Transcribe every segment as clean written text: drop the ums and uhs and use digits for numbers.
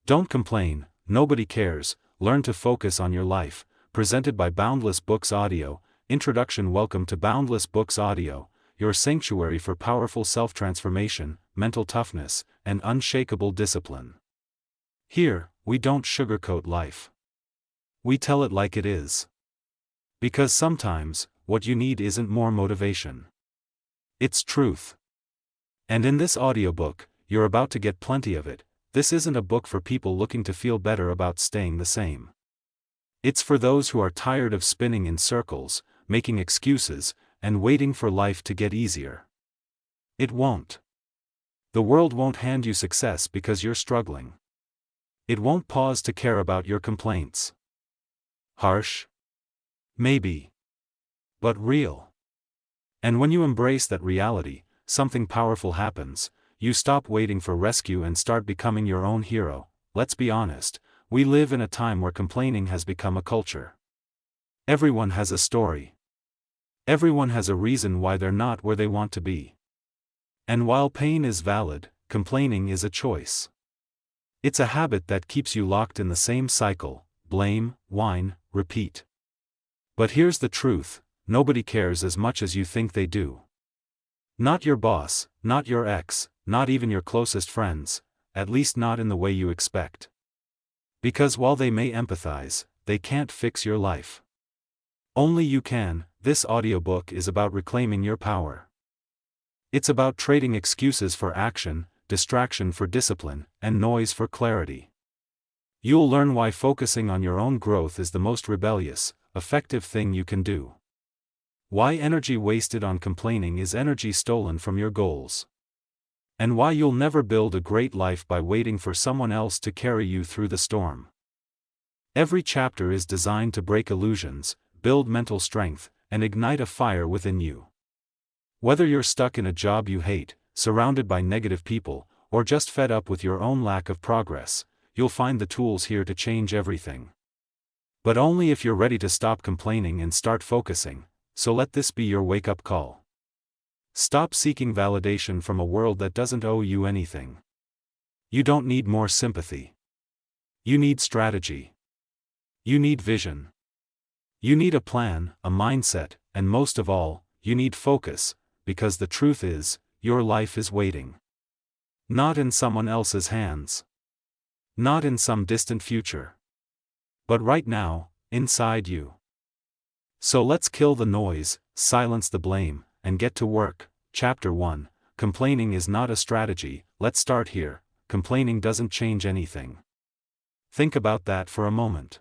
Don't complain, nobody cares, learn to focus on your life. Presented by Boundless Books Audio. Introduction. Welcome to Boundless Books Audio, your sanctuary for powerful self-transformation, mental toughness, and unshakable discipline. Here, we don't sugarcoat life. We tell it like it is. Because sometimes, what you need isn't more motivation. It's truth. And in this audiobook, you're about to get plenty of it. This isn't a book for people looking to feel better about staying the same. It's for those who are tired of spinning in circles, making excuses, and waiting for life to get easier. It won't. The world won't hand you success because you're struggling. It won't pause to care about your complaints. Harsh? Maybe. But real. And when you embrace that reality, something powerful happens. You stop waiting for rescue and start becoming your own hero. Let's be honest, we live in a time where complaining has become a culture. Everyone has a story. Everyone has a reason why they're not where they want to be. And while pain is valid, complaining is a choice. It's a habit that keeps you locked in the same cycle: blame, whine, repeat. But here's the truth: nobody cares as much as you think they do. Not your boss, not your ex, not even your closest friends, at least not in the way you expect. Because while they may empathize, they can't fix your life. Only you can. This audiobook is about reclaiming your power. It's about trading excuses for action, distraction for discipline, and noise for clarity. You'll learn why focusing on your own growth is the most rebellious, effective thing you can do. Why energy wasted on complaining is energy stolen from your goals. And why you'll never build a great life by waiting for someone else to carry you through the storm. Every chapter is designed to break illusions, build mental strength, and ignite a fire within you. Whether you're stuck in a job you hate, surrounded by negative people, or just fed up with your own lack of progress, you'll find the tools here to change everything. But only if you're ready to stop complaining and start focusing. So let this be your wake-up call. Stop seeking validation from a world that doesn't owe you anything. You don't need more sympathy. You need strategy. You need vision. You need a plan, a mindset, and most of all, you need focus, because the truth is, your life is waiting. Not in someone else's hands. Not in some distant future. But right now, inside you. So let's kill the noise, silence the blame, and get to work. Chapter 1. Complaining is not a strategy. Let's start here. Complaining doesn't change anything. Think about that for a moment.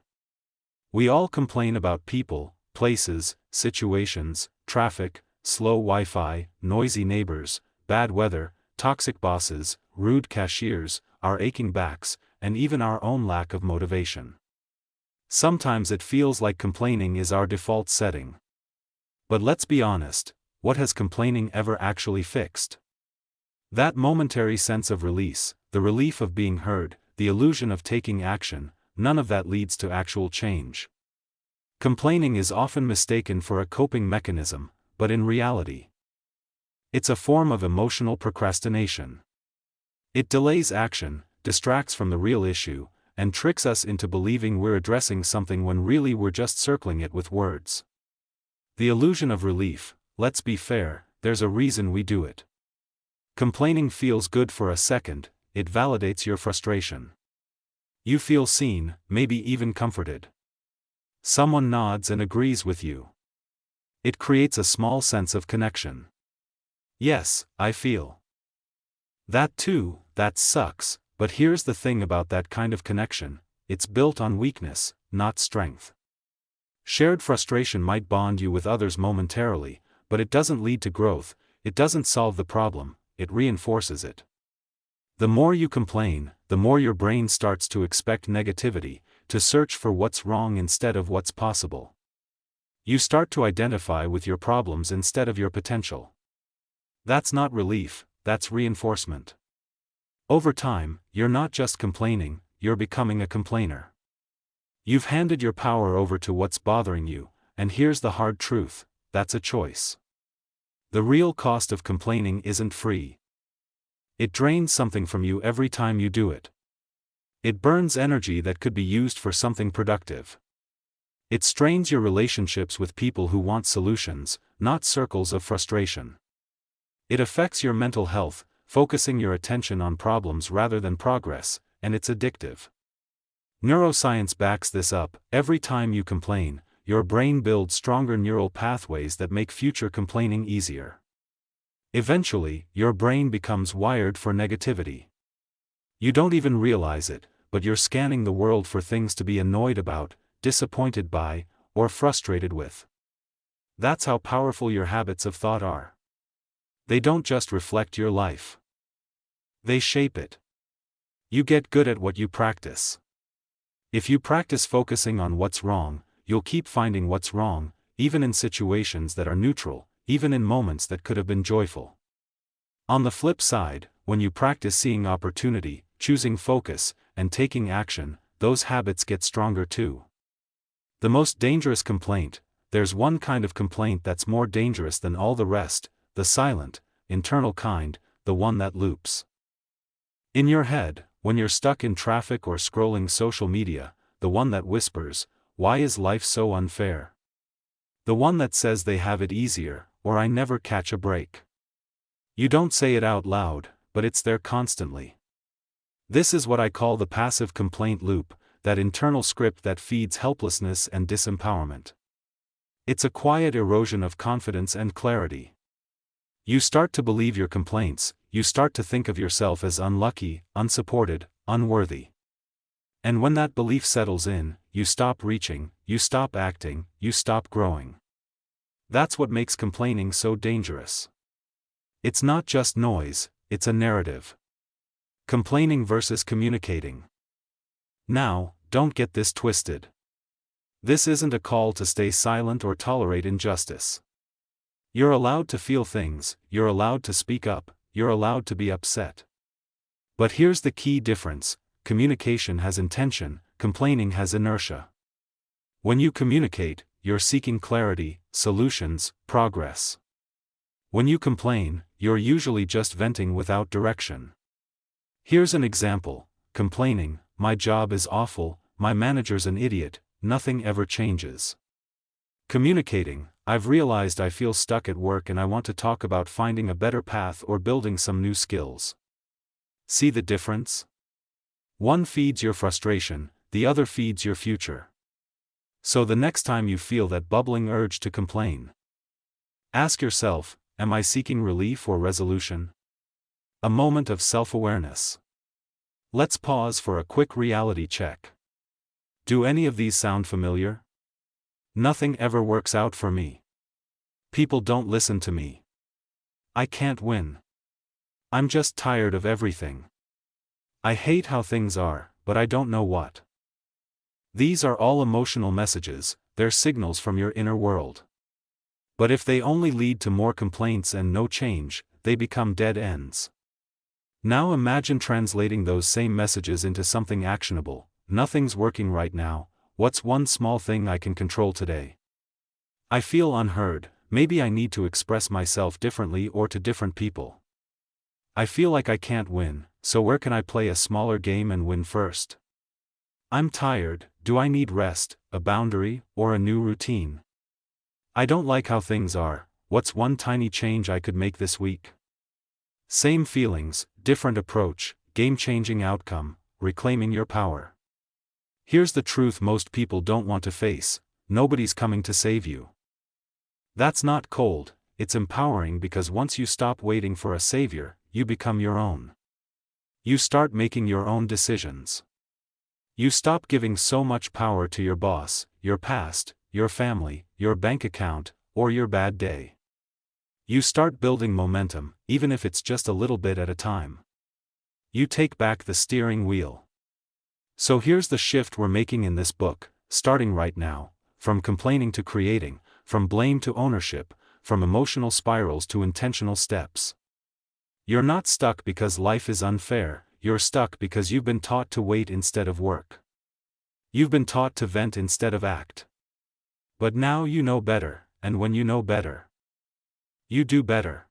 We all complain about people, places, situations, traffic, slow Wi-Fi, noisy neighbors, bad weather, toxic bosses, rude cashiers, our aching backs, and even our own lack of motivation. Sometimes it feels like complaining is our default setting. But let's be honest, what has complaining ever actually fixed? That momentary sense of release, the relief of being heard, the illusion of taking action, none of that leads to actual change. Complaining is often mistaken for a coping mechanism, but in reality, it's a form of emotional procrastination. It delays action, distracts from the real issue, and tricks us into believing we're addressing something when really we're just circling it with words. The illusion of relief. Let's be fair, there's a reason we do it. Complaining feels good for a second, it validates your frustration. You feel seen, maybe even comforted. Someone nods and agrees with you. It creates a small sense of connection. Yes, I feel that too. That sucks. But here's the thing about that kind of connection: it's built on weakness, not strength. Shared frustration might bond you with others momentarily, but it doesn't lead to growth, it doesn't solve the problem, it reinforces it. The more you complain, the more your brain starts to expect negativity, to search for what's wrong instead of what's possible. You start to identify with your problems instead of your potential. That's not relief, that's reinforcement. Over time, you're not just complaining, you're becoming a complainer. You've handed your power over to what's bothering you, and here's the hard truth: that's a choice. The real cost of complaining isn't free. It drains something from you every time you do it. It burns energy that could be used for something productive. It strains your relationships with people who want solutions, not circles of frustration. It affects your mental health, focusing your attention on problems rather than progress, and it's addictive. Neuroscience backs this up. Every time you complain, your brain builds stronger neural pathways that make future complaining easier. Eventually, your brain becomes wired for negativity. You don't even realize it, but you're scanning the world for things to be annoyed about, disappointed by, or frustrated with. That's how powerful your habits of thought are. They don't just reflect your life. They shape it. You get good at what you practice. If you practice focusing on what's wrong, you'll keep finding what's wrong, even in situations that are neutral, even in moments that could have been joyful. On the flip side, when you practice seeing opportunity, choosing focus, and taking action, those habits get stronger too. The most dangerous complaint, there's one kind of complaint that's more dangerous than all the rest, the silent, internal kind, the one that loops. In your head, when you're stuck in traffic or scrolling social media, the one that whispers, "Why is life so unfair?" The one that says they have it easier, or "I never catch a break." You don't say it out loud, but it's there constantly. This is what I call the passive complaint loop, that internal script that feeds helplessness and disempowerment. It's a quiet erosion of confidence and clarity. You start to believe your complaints, you start to think of yourself as unlucky, unsupported, unworthy. And when that belief settles in, you stop reaching, you stop acting, you stop growing. That's what makes complaining so dangerous. It's not just noise, it's a narrative. Complaining versus communicating. Now, don't get this twisted. This isn't a call to stay silent or tolerate injustice. You're allowed to feel things, you're allowed to speak up, you're allowed to be upset. But here's the key difference: communication has intention, complaining has inertia. When you communicate, you're seeking clarity, solutions, progress. When you complain, you're usually just venting without direction. Here's an example: complaining, "My job is awful, my manager's an idiot, nothing ever changes." Communicating, "I've realized I feel stuck at work and I want to talk about finding a better path or building some new skills." See the difference? One feeds your frustration, the other feeds your future. So the next time you feel that bubbling urge to complain, ask yourself, am I seeking relief or resolution? A moment of self-awareness. Let's pause for a quick reality check. Do any of these sound familiar? Nothing ever works out for me. People don't listen to me. I can't win. I'm just tired of everything. I hate how things are, but I don't know what. These are all emotional messages, they're signals from your inner world. But if they only lead to more complaints and no change, they become dead ends. Now imagine translating those same messages into something actionable. Nothing's working right now. What's one small thing I can control today? I feel unheard, maybe I need to express myself differently or to different people. I feel like I can't win, so where can I play a smaller game and win first? I'm tired, do I need rest, a boundary, or a new routine? I don't like how things are, what's one tiny change I could make this week? Same feelings, different approach, game-changing outcome, reclaiming your power. Here's the truth most people don't want to face: nobody's coming to save you. That's not cold, it's empowering, because once you stop waiting for a savior, you become your own. You start making your own decisions. You stop giving so much power to your boss, your past, your family, your bank account, or your bad day. You start building momentum, even if it's just a little bit at a time. You take back the steering wheel. So here's the shift we're making in this book, starting right now: from complaining to creating, from blame to ownership, from emotional spirals to intentional steps. You're not stuck because life is unfair, you're stuck because you've been taught to wait instead of work. You've been taught to vent instead of act. But now you know better, and when you know better, you do better.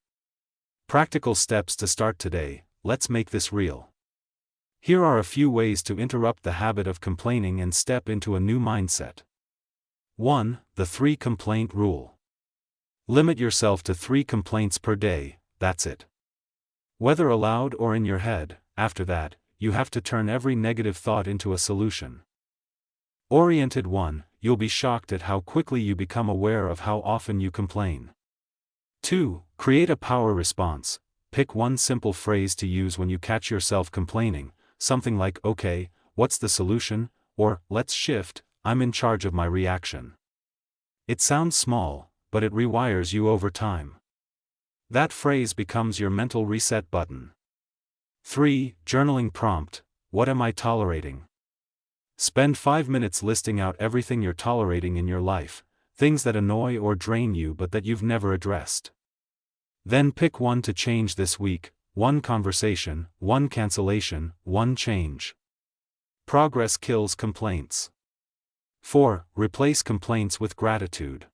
Practical steps to start today. Let's make this real. Here are a few ways to interrupt the habit of complaining and step into a new mindset. 1. The 3 complaint rule. Limit yourself to 3 complaints per day, that's it. Whether aloud or in your head, after that, you have to turn every negative thought into a solution. Oriented 1, you'll be shocked at how quickly you become aware of how often you complain. 2. Create a power response. Pick one simple phrase to use when you catch yourself complaining, something like, okay, what's the solution? Or, let's shift, I'm in charge of my reaction. It sounds small, but it rewires you over time. That phrase becomes your mental reset button. 3. Journaling prompt. What am I tolerating? Spend 5 minutes listing out everything you're tolerating in your life, things that annoy or drain you but that you've never addressed. Then pick one to change this week, one conversation, one cancellation, one change. Progress kills complaints. 4. Replace complaints with gratitude.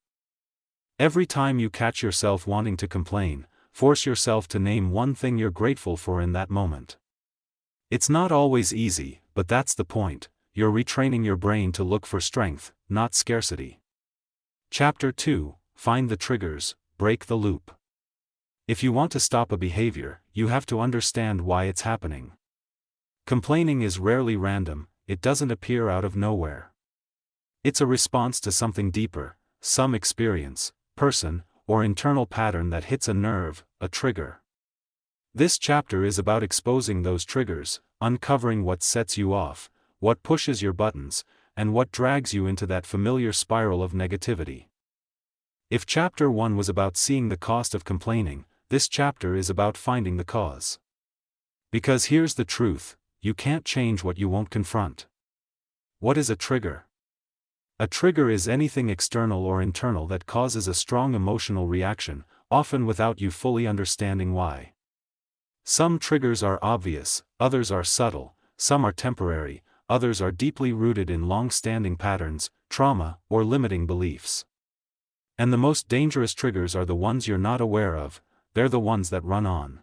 Every time you catch yourself wanting to complain, force yourself to name one thing you're grateful for in that moment. It's not always easy, but that's the point. You're retraining your brain to look for strength, not scarcity. Chapter 2. Find the triggers, break the loop. If you want to stop a behavior, you have to understand why it's happening. Complaining is rarely random, it doesn't appear out of nowhere. It's a response to something deeper, some experience, person, or internal pattern that hits a nerve, a trigger. This chapter is about exposing those triggers, uncovering what sets you off, what pushes your buttons, and what drags you into that familiar spiral of negativity. If chapter 1 was about seeing the cost of complaining, this chapter is about finding the cause. Because here's the truth, you can't change what you won't confront. What is a trigger? A trigger is anything external or internal that causes a strong emotional reaction, often without you fully understanding why. Some triggers are obvious, others are subtle, some are temporary, others are deeply rooted in long-standing patterns, trauma, or limiting beliefs. And the most dangerous triggers are the ones you're not aware of, they're the ones that run on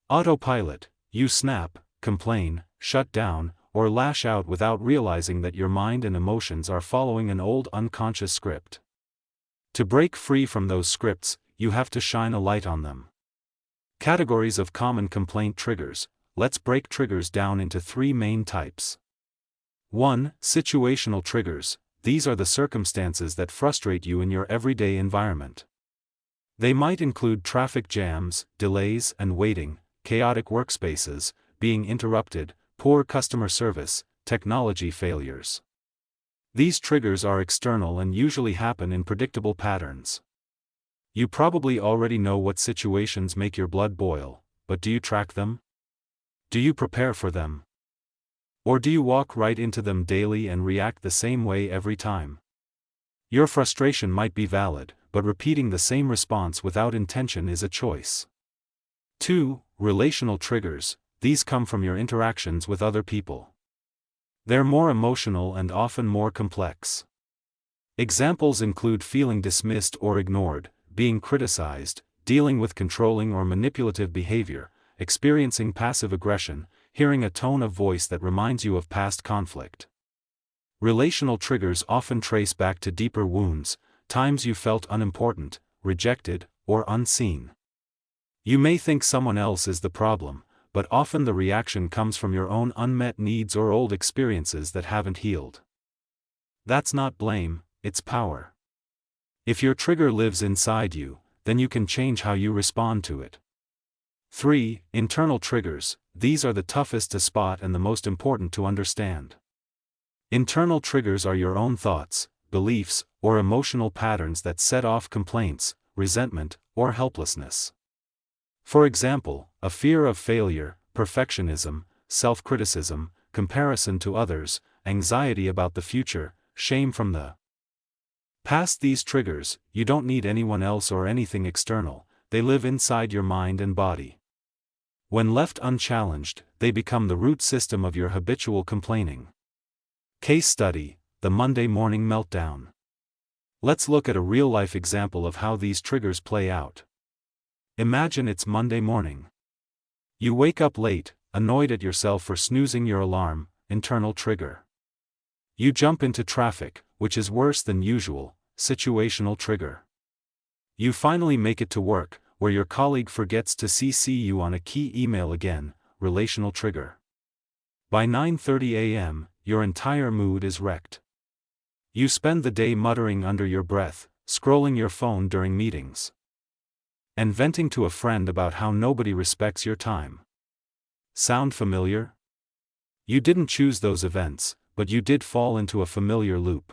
autopilot. You snap, complain, shut down, or lash out without realizing that your mind and emotions are following an old unconscious script. To break free from those scripts, you have to shine a light on them. Categories of common complaint triggers. Let's break triggers down into 3 main types. 1. Situational triggers. These are the circumstances that frustrate you in your everyday environment. They might include traffic jams, delays and waiting, chaotic workspaces, being interrupted, poor customer service, technology failures. These triggers are external and usually happen in predictable patterns. You probably already know what situations make your blood boil, but do you track them? Do you prepare for them? Or do you walk right into them daily and react the same way every time? Your frustration might be valid, but repeating the same response without intention is a choice. 2. Relational triggers. These come from your interactions with other people. They're more emotional and often more complex. Examples include feeling dismissed or ignored, being criticized, dealing with controlling or manipulative behavior, experiencing passive aggression, hearing a tone of voice that reminds you of past conflict. Relational triggers often trace back to deeper wounds, times you felt unimportant, rejected, or unseen. You may think someone else is the problem, but often the reaction comes from your own unmet needs or old experiences that haven't healed. That's not blame, it's power. If your trigger lives inside you, then you can change how you respond to it. 3. Internal triggers. These are the toughest to spot and the most important to understand. Internal triggers are your own thoughts, beliefs, or emotional patterns that set off complaints, resentment, or helplessness. For example, a fear of failure, perfectionism, self-criticism, comparison to others, anxiety about the future, shame from the past. These triggers, you don't need anyone else or anything external, they live inside your mind and body. When left unchallenged, they become the root system of your habitual complaining. Case study: the Monday morning meltdown. Let's look at a real-life example of how these triggers play out. Imagine it's Monday morning. You wake up late, annoyed at yourself for snoozing your alarm, internal trigger. You jump into traffic, which is worse than usual, situational trigger. You finally make it to work, where your colleague forgets to CC you on a key email again, relational trigger. By 9:30 a.m., your entire mood is wrecked. You spend the day muttering under your breath, scrolling your phone during meetings, and venting to a friend about how nobody respects your time. Sound familiar? You didn't choose those events, but you did fall into a familiar loop.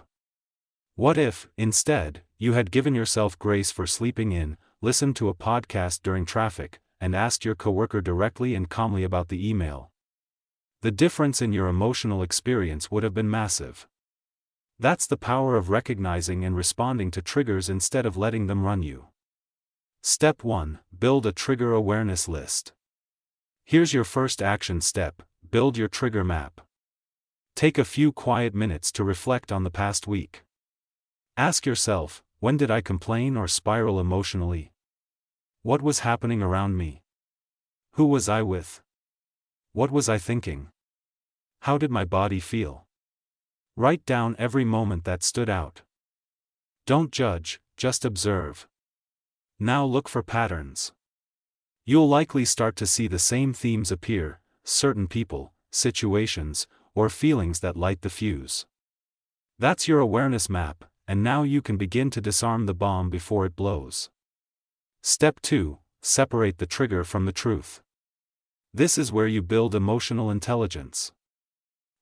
What if, instead, you had given yourself grace for sleeping in, listened to a podcast during traffic, and asked your coworker directly and calmly about the email? The difference in your emotional experience would have been massive. That's the power of recognizing and responding to triggers instead of letting them run you. Step 1. Build a trigger awareness list. Here's your first action step: build your trigger map. Take a few quiet minutes to reflect on the past week. Ask yourself, when did I complain or spiral emotionally? What was happening around me? Who was I with? What was I thinking? How did my body feel? Write down every moment that stood out. Don't judge, just observe. Now look for patterns. You'll likely start to see the same themes appear: certain people, situations, or feelings that light the fuse. That's your awareness map, and now you can begin to disarm the bomb before it blows. Step 2. Separate the trigger from the truth. This is where you build emotional intelligence.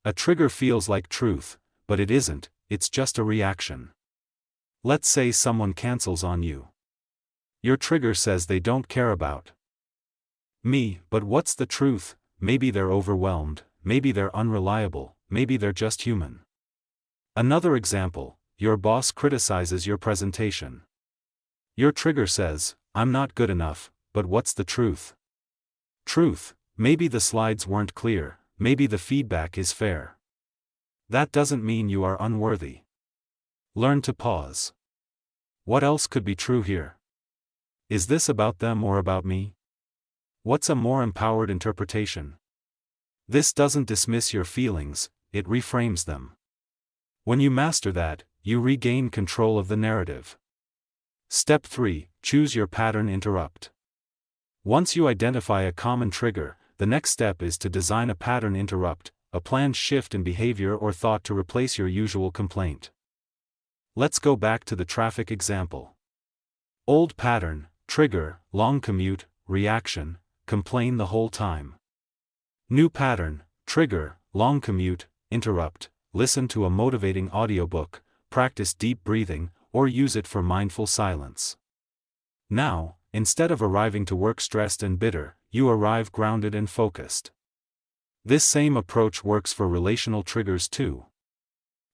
A trigger feels like truth, but it isn't, it's just a reaction. Let's say someone cancels on you. Your trigger says they don't care about me, but what's the truth? Maybe they're overwhelmed, maybe they're unreliable, maybe they're just human. Another example: your boss criticizes your presentation. Your trigger says, I'm not good enough, but what's the truth? Truth: maybe the slides weren't clear, maybe the feedback is fair. That doesn't mean you are unworthy. Learn to pause. What else could be true here? Is this about them or about me? What's a more empowered interpretation? This doesn't dismiss your feelings, it reframes them. When you master that, you regain control of the narrative. Step 3. Choose your pattern interrupt. Once you identify a common trigger, the next step is to design a pattern interrupt, a planned shift in behavior or thought to replace your usual complaint. Let's go back to the traffic example. Old pattern: trigger, long commute, reaction, complain the whole time. New pattern: trigger, long commute, interrupt, listen to a motivating audiobook, practice deep breathing, or use it for mindful silence. Now, instead of arriving to work stressed and bitter, you arrive grounded and focused. This same approach works for relational triggers too.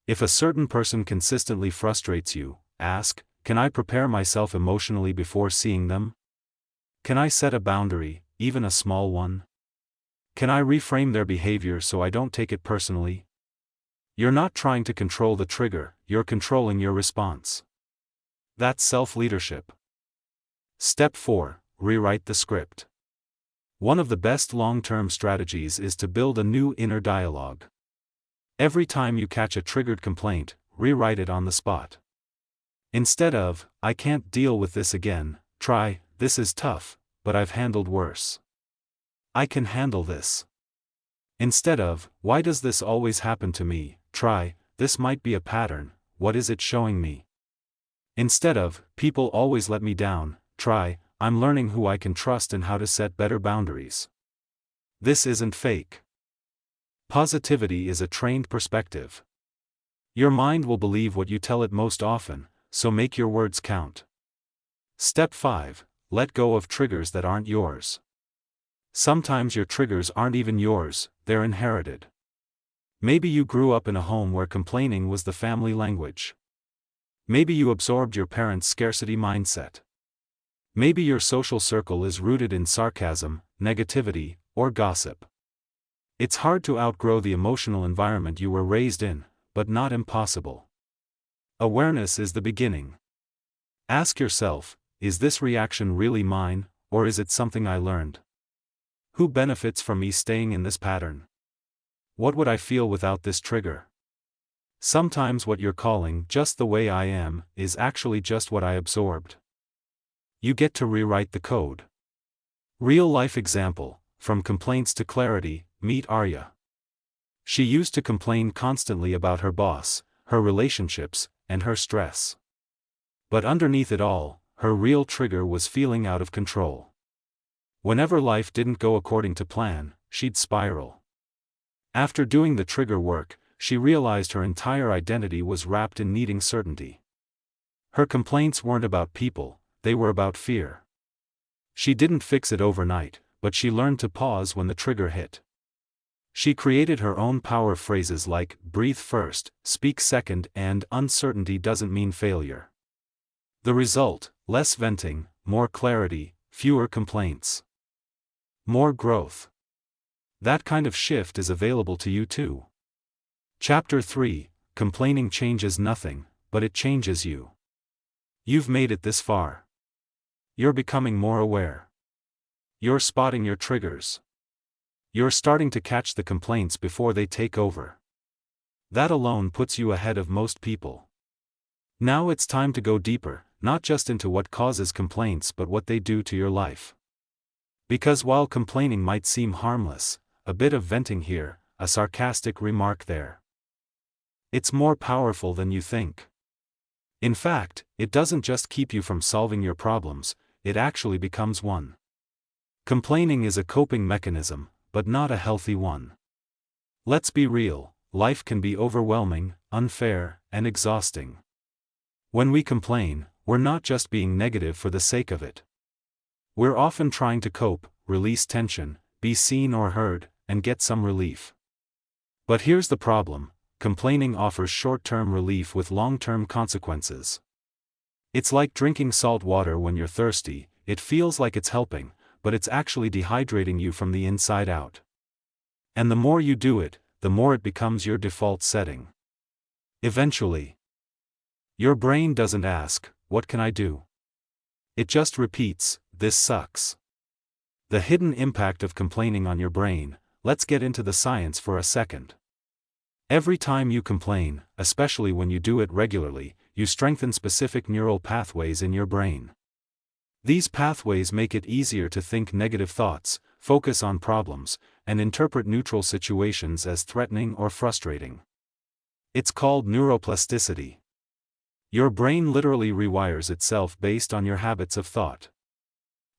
If a certain person consistently frustrates you, ask, can I prepare myself emotionally before seeing them? Can I set a boundary, even a small one? Can I reframe their behavior so I don't take it personally? You're not trying to control the trigger, you're controlling your response. That's self-leadership. Step 4. Rewrite the script. One of the best long-term strategies is to build a new inner dialogue. Every time you catch a triggered complaint, rewrite it on the spot. Instead of, I can't deal with this again, try, this is tough, but I've handled worse. I can handle this. Instead of, why does this always happen to me, try, this might be a pattern, what is it showing me? Instead of, people always let me down, try, I'm learning who I can trust and how to set better boundaries. This isn't fake. Positivity is a trained perspective. Your mind will believe what you tell it most often, so make your words count. Step 5. Let go of triggers that aren't yours. Sometimes your triggers aren't even yours, they're inherited. Maybe you grew up in a home where complaining was the family language. Maybe you absorbed your parents' scarcity mindset. Maybe your social circle is rooted in sarcasm, negativity, or gossip. It's hard to outgrow the emotional environment you were raised in, but not impossible. Awareness is the beginning. Ask yourself, is this reaction really mine, or is it something I learned? Who benefits from me staying in this pattern? What would I feel without this trigger? Sometimes what you're calling just the way I am is actually just what I absorbed. You get to rewrite the code. Real-life example, from complaints to clarity, meet Arya. She used to complain constantly about her boss, her relationships, and her stress. But underneath it all, her real trigger was feeling out of control. Whenever life didn't go according to plan, she'd spiral. After doing the trigger work, she realized her entire identity was wrapped in needing certainty. Her complaints weren't about people, they were about fear. She didn't fix it overnight, but she learned to pause when the trigger hit. She created her own power phrases like, breathe first, speak second, and uncertainty doesn't mean failure. The result, less venting, more clarity, fewer complaints. More growth. That kind of shift is available to you too. Chapter 3, Complaining changes nothing, but it changes you. You've made it this far. You're becoming more aware. You're spotting your triggers. You're starting to catch the complaints before they take over. That alone puts you ahead of most people. Now it's time to go deeper, not just into what causes complaints but what they do to your life. Because while complaining might seem harmless, a bit of venting here, a sarcastic remark there, it's more powerful than you think. In fact, it doesn't just keep you from solving your problems, it actually becomes one. Complaining is a coping mechanism, but not a healthy one. Let's be real, life can be overwhelming, unfair, and exhausting. When we complain, we're not just being negative for the sake of it. We're often trying to cope, release tension, be seen or heard, and get some relief. But here's the problem, complaining offers short-term relief with long-term consequences. It's like drinking salt water when you're thirsty, it feels like it's helping, but it's actually dehydrating you from the inside out. And the more you do it, the more it becomes your default setting. Eventually, your brain doesn't ask, what can I do? It just repeats, this sucks. The hidden impact of complaining on your brain, let's get into the science for a second. Every time you complain, especially when you do it regularly, you strengthen specific neural pathways in your brain. These pathways make it easier to think negative thoughts, focus on problems, and interpret neutral situations as threatening or frustrating. It's called neuroplasticity. Your brain literally rewires itself based on your habits of thought.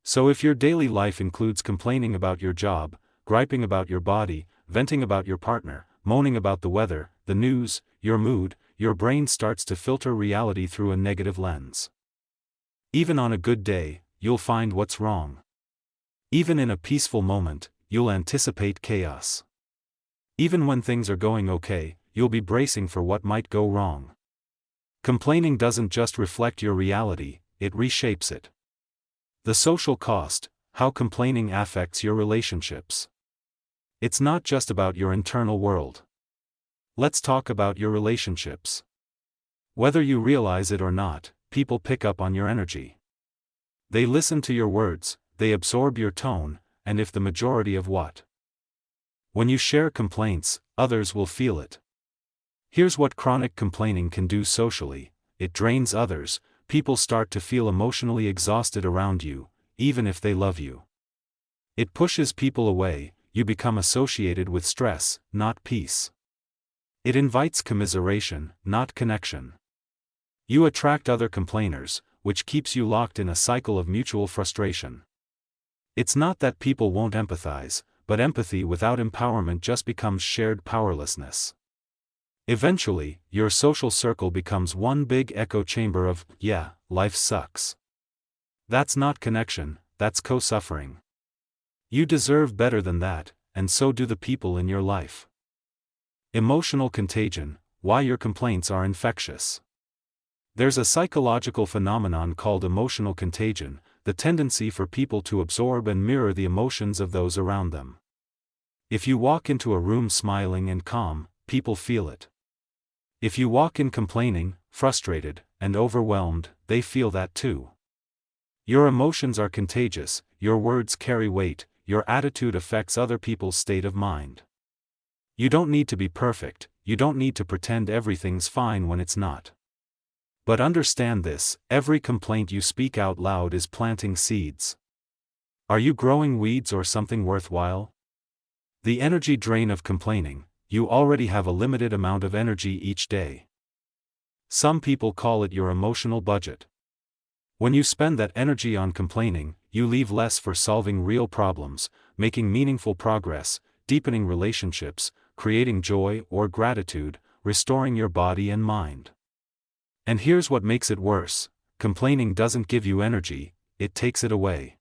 So if your daily life includes complaining about your job, griping about your body, venting about your partner, moaning about the weather, the news, your mood, your brain starts to filter reality through a negative lens. Even on a good day, you'll find what's wrong. Even in a peaceful moment, you'll anticipate chaos. Even when things are going okay, you'll be bracing for what might go wrong. Complaining doesn't just reflect your reality, it reshapes it. The social cost, how complaining affects your relationships. It's not just about your internal world. Let's talk about your relationships. Whether you realize it or not, people pick up on your energy. They listen to your words, they absorb your tone, and if the majority of what? When you share complaints, others will feel it. Here's what chronic complaining can do socially: it drains others, people start to feel emotionally exhausted around you, even if they love you. It pushes people away, you become associated with stress, not peace. It invites commiseration, not connection. You attract other complainers, which keeps you locked in a cycle of mutual frustration. It's not that people won't empathize, but empathy without empowerment just becomes shared powerlessness. Eventually, your social circle becomes one big echo chamber of, yeah, life sucks. That's not connection, that's co-suffering. You deserve better than that, and so do the people in your life. Emotional contagion, why your complaints are infectious. There's a psychological phenomenon called emotional contagion, the tendency for people to absorb and mirror the emotions of those around them. If you walk into a room smiling and calm, people feel it. If you walk in complaining, frustrated, and overwhelmed, they feel that too. Your emotions are contagious, your words carry weight, your attitude affects other people's state of mind. You don't need to be perfect, you don't need to pretend everything's fine when it's not. But understand this, every complaint you speak out loud is planting seeds. Are you growing weeds or something worthwhile? The energy drain of complaining: you already have a limited amount of energy each day. Some people call it your emotional budget. When you spend that energy on complaining, you leave less for solving real problems, making meaningful progress, deepening relationships, creating joy or gratitude, restoring your body and mind. And here's what makes it worse: complaining doesn't give you energy, it takes it away.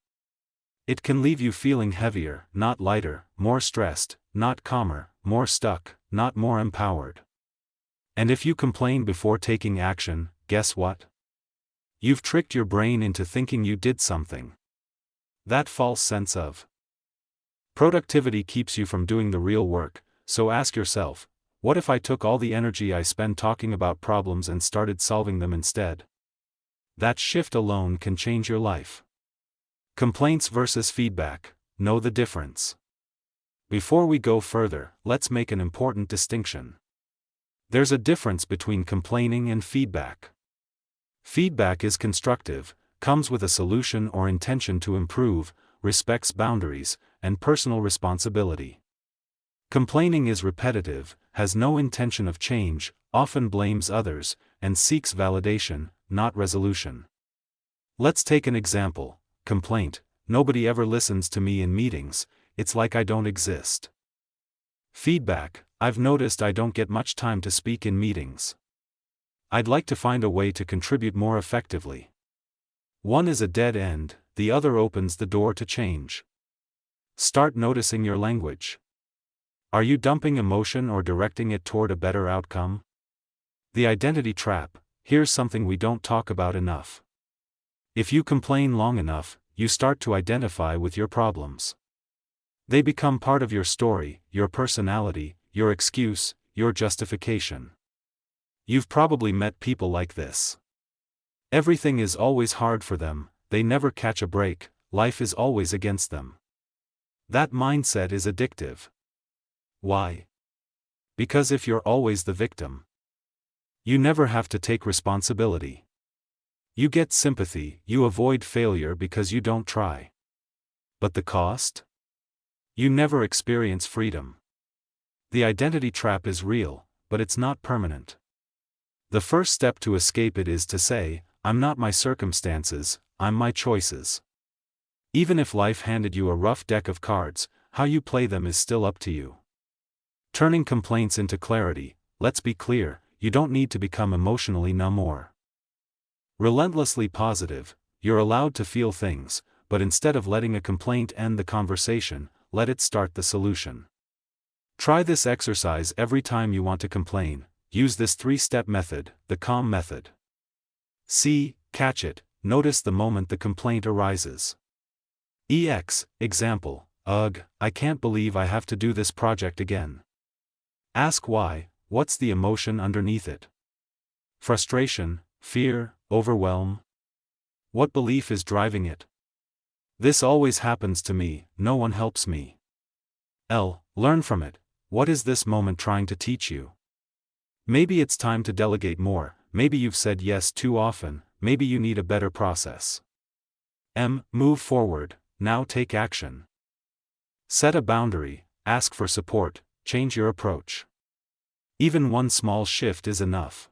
It can leave you feeling heavier, not lighter, more stressed, not calmer, more stuck, not more empowered. And if you complain before taking action, guess what? You've tricked your brain into thinking you did something. That false sense of productivity keeps you from doing the real work, so ask yourself, what if I took all the energy I spend talking about problems and started solving them instead? That shift alone can change your life. Complaints versus feedback: know the difference. Before we go further, let's make an important distinction. There's a difference between complaining and feedback. Feedback is constructive, comes with a solution or intention to improve, respects boundaries, and personal responsibility. Complaining is repetitive, has no intention of change, often blames others, and seeks validation, not resolution. Let's take an example. Complaint: nobody ever listens to me in meetings, it's like I don't exist. Feedback: I've noticed I don't get much time to speak in meetings. I'd like to find a way to contribute more effectively. One is a dead end, the other opens the door to change. Start noticing your language. Are you dumping emotion or directing it toward a better outcome? The identity trap: here's something we don't talk about enough. If you complain long enough, you start to identify with your problems. They become part of your story, your personality, your excuse, your justification. You've probably met people like this. Everything is always hard for them, they never catch a break, life is always against them. That mindset is addictive. Why? Because if you're always the victim, you never have to take responsibility. You get sympathy, you avoid failure because you don't try. But the cost? You never experience freedom. The identity trap is real, but it's not permanent. The first step to escape it is to say, I'm not my circumstances, I'm my choices. Even if life handed you a rough deck of cards, how you play them is still up to you. Turning complaints into clarity: let's be clear, you don't need to become emotionally numb or relentlessly positive. You're allowed to feel things, but instead of letting a complaint end the conversation, let it start the solution. Try this exercise every time you want to complain. Use this 3-step method, the calm method. See, catch it, notice the moment the complaint arises. Example: ugh, I can't believe I have to do this project again. Ask why. What's the emotion underneath it? Frustration, fear, overwhelm? What belief is driving it? This always happens to me, no one helps me. Learn from it. What is this moment trying to teach you? Maybe it's time to delegate more, maybe you've said yes too often, maybe you need a better process. Move forward, now take action. Set a boundary, ask for support, change your approach. Even one small shift is enough.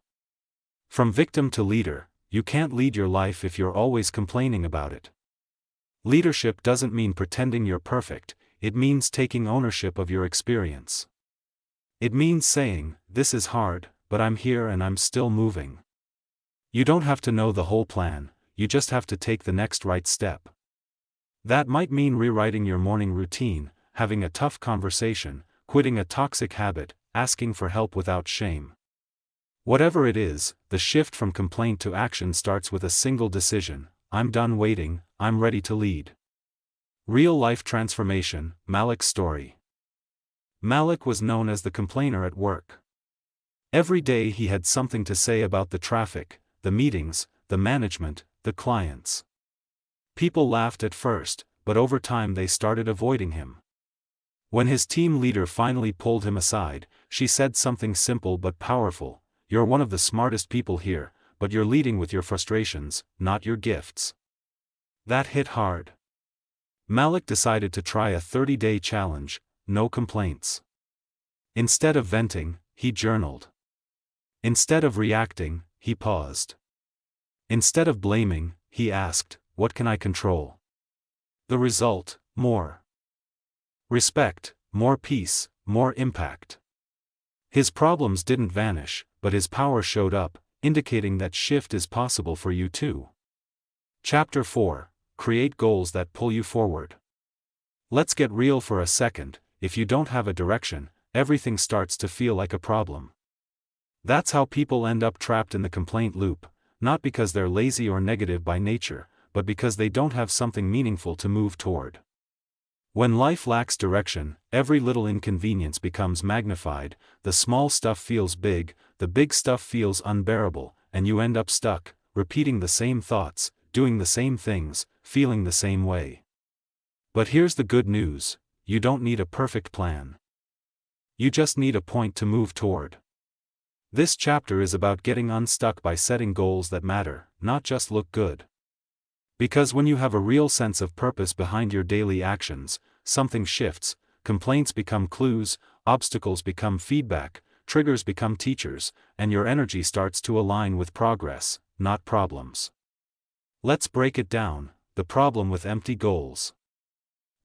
From victim to leader: you can't lead your life if you're always complaining about it. Leadership doesn't mean pretending you're perfect, it means taking ownership of your experience. It means saying, this is hard, but I'm here and I'm still moving. You don't have to know the whole plan, you just have to take the next right step. That might mean rewriting your morning routine, having a tough conversation, quitting a toxic habit, asking for help without shame. Whatever it is, the shift from complaint to action starts with a single decision: I'm done waiting, I'm ready to lead. Real-life transformation: Malik's story. Malik was known as the complainer at work. Every day he had something to say about the traffic, the meetings, the management, the clients. People laughed at first, but over time they started avoiding him. When his team leader finally pulled him aside, she said something simple but powerful: "You're one of the smartest people here, but you're leading with your frustrations, not your gifts." That hit hard. Malik decided to try a 30-day challenge: no complaints. Instead of venting, he journaled. Instead of reacting, he paused. Instead of blaming, he asked, "What can I control?" The result: more respect, more peace, more impact. His problems didn't vanish, but his power showed up, indicating that shift is possible for you too. Chapter 4: Create goals that pull you forward. Let's get real for a second. If you don't have a direction, everything starts to feel like a problem. That's how people end up trapped in the complaint loop, not because they're lazy or negative by nature, but because they don't have something meaningful to move toward. When life lacks direction, every little inconvenience becomes magnified, the small stuff feels big, the big stuff feels unbearable, and you end up stuck, repeating the same thoughts, doing the same things, feeling the same way. But here's the good news: you don't need a perfect plan. You just need a point to move toward. This chapter is about getting unstuck by setting goals that matter, not just look good. Because when you have a real sense of purpose behind your daily actions, something shifts. Complaints become clues, obstacles become feedback, triggers become teachers, and your energy starts to align with progress, not problems. Let's break it down: the problem with empty goals.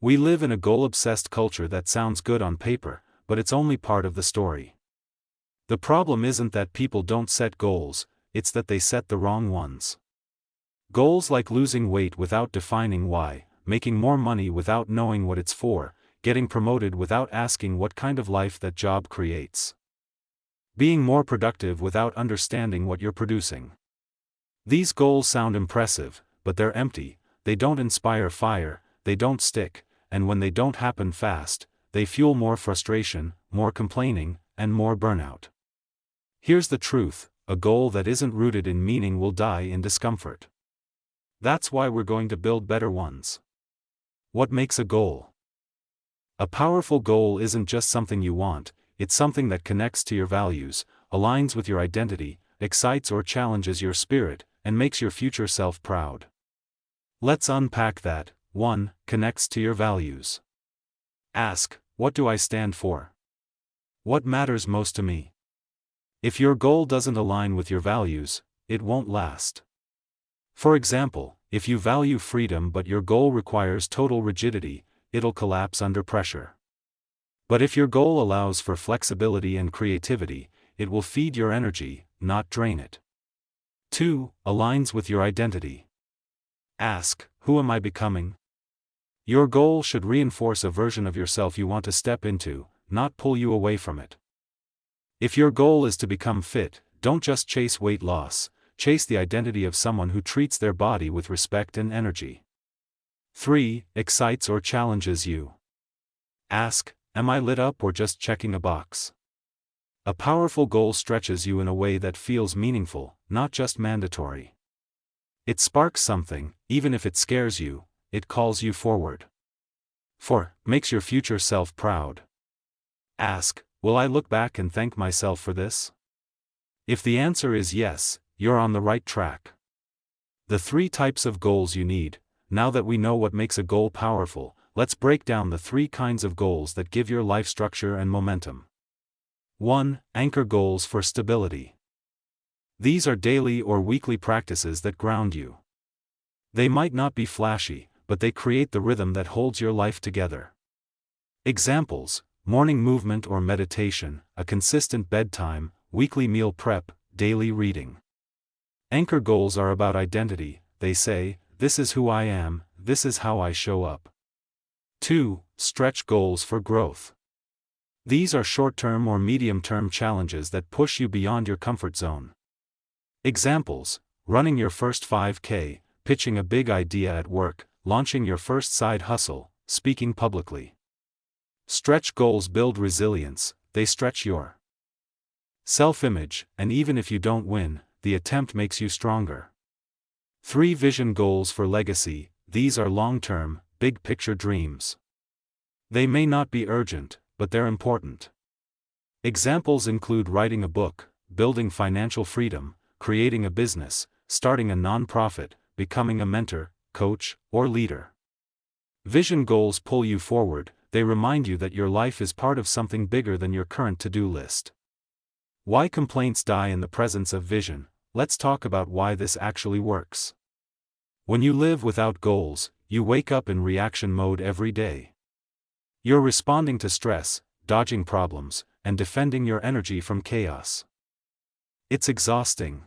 We live in a goal-obsessed culture that sounds good on paper, but it's only part of the story. The problem isn't that people don't set goals, it's that they set the wrong ones. Goals like losing weight without defining why, making more money without knowing what it's for, getting promoted without asking what kind of life that job creates. Being more productive without understanding what you're producing. These goals sound impressive, but they're empty. They don't inspire fire, they don't stick, and when they don't happen fast, they fuel more frustration, more complaining, and more burnout. Here's the truth: a goal that isn't rooted in meaning will die in discomfort. That's why we're going to build better ones. What makes a goal? A powerful goal isn't just something you want, it's something that connects to your values, aligns with your identity, excites or challenges your spirit, and makes your future self proud. Let's unpack that. 1. Connects to your values. Ask, what do I stand for? What matters most to me? If your goal doesn't align with your values, it won't last. For example, if you value freedom but your goal requires total rigidity, it'll collapse under pressure. But if your goal allows for flexibility and creativity, it will feed your energy, not drain it. 2. Aligns with your identity. Ask, who am I becoming? Your goal should reinforce a version of yourself you want to step into, not pull you away from it. If your goal is to become fit, don't just chase weight loss, chase the identity of someone who treats their body with respect and energy. 3. Excites or challenges you. Ask, am I lit up or just checking a box? A powerful goal stretches you in a way that feels meaningful, not just mandatory. It sparks something, even if it scares you, it calls you forward. 4. Makes your future self proud. Ask, will I look back and thank myself for this? If the answer is yes, you're on the right track. The 3 types of goals you need. Now that we know what makes a goal powerful, let's break down the 3 kinds of goals that give your life structure and momentum. 1. Anchor goals for stability. These are daily or weekly practices that ground you. They might not be flashy, but they create the rhythm that holds your life together. Examples: morning movement or meditation, a consistent bedtime, weekly meal prep, daily reading. Anchor goals are about identity. They say, this is who I am, this is how I show up. 2. Stretch goals for growth. These are short-term or medium-term challenges that push you beyond your comfort zone. Examples: running your first 5K, pitching a big idea at work, launching your first side hustle, speaking publicly. Stretch goals build resilience, they stretch your self-image, and even if you don't win, the attempt makes you stronger. 3. Vision goals for legacy. These are long-term, big picture dreams. They may not be urgent, but they're important. Examples include writing a book, building financial freedom, creating a business, starting a nonprofit, becoming a mentor, coach, or leader. Vision goals pull you forward. They remind you that your life is part of something bigger than your current to-do list. Why complaints die in the presence of vision? Let's talk about why this actually works. When you live without goals, you wake up in reaction mode every day. You're responding to stress, dodging problems, and defending your energy from chaos. It's exhausting.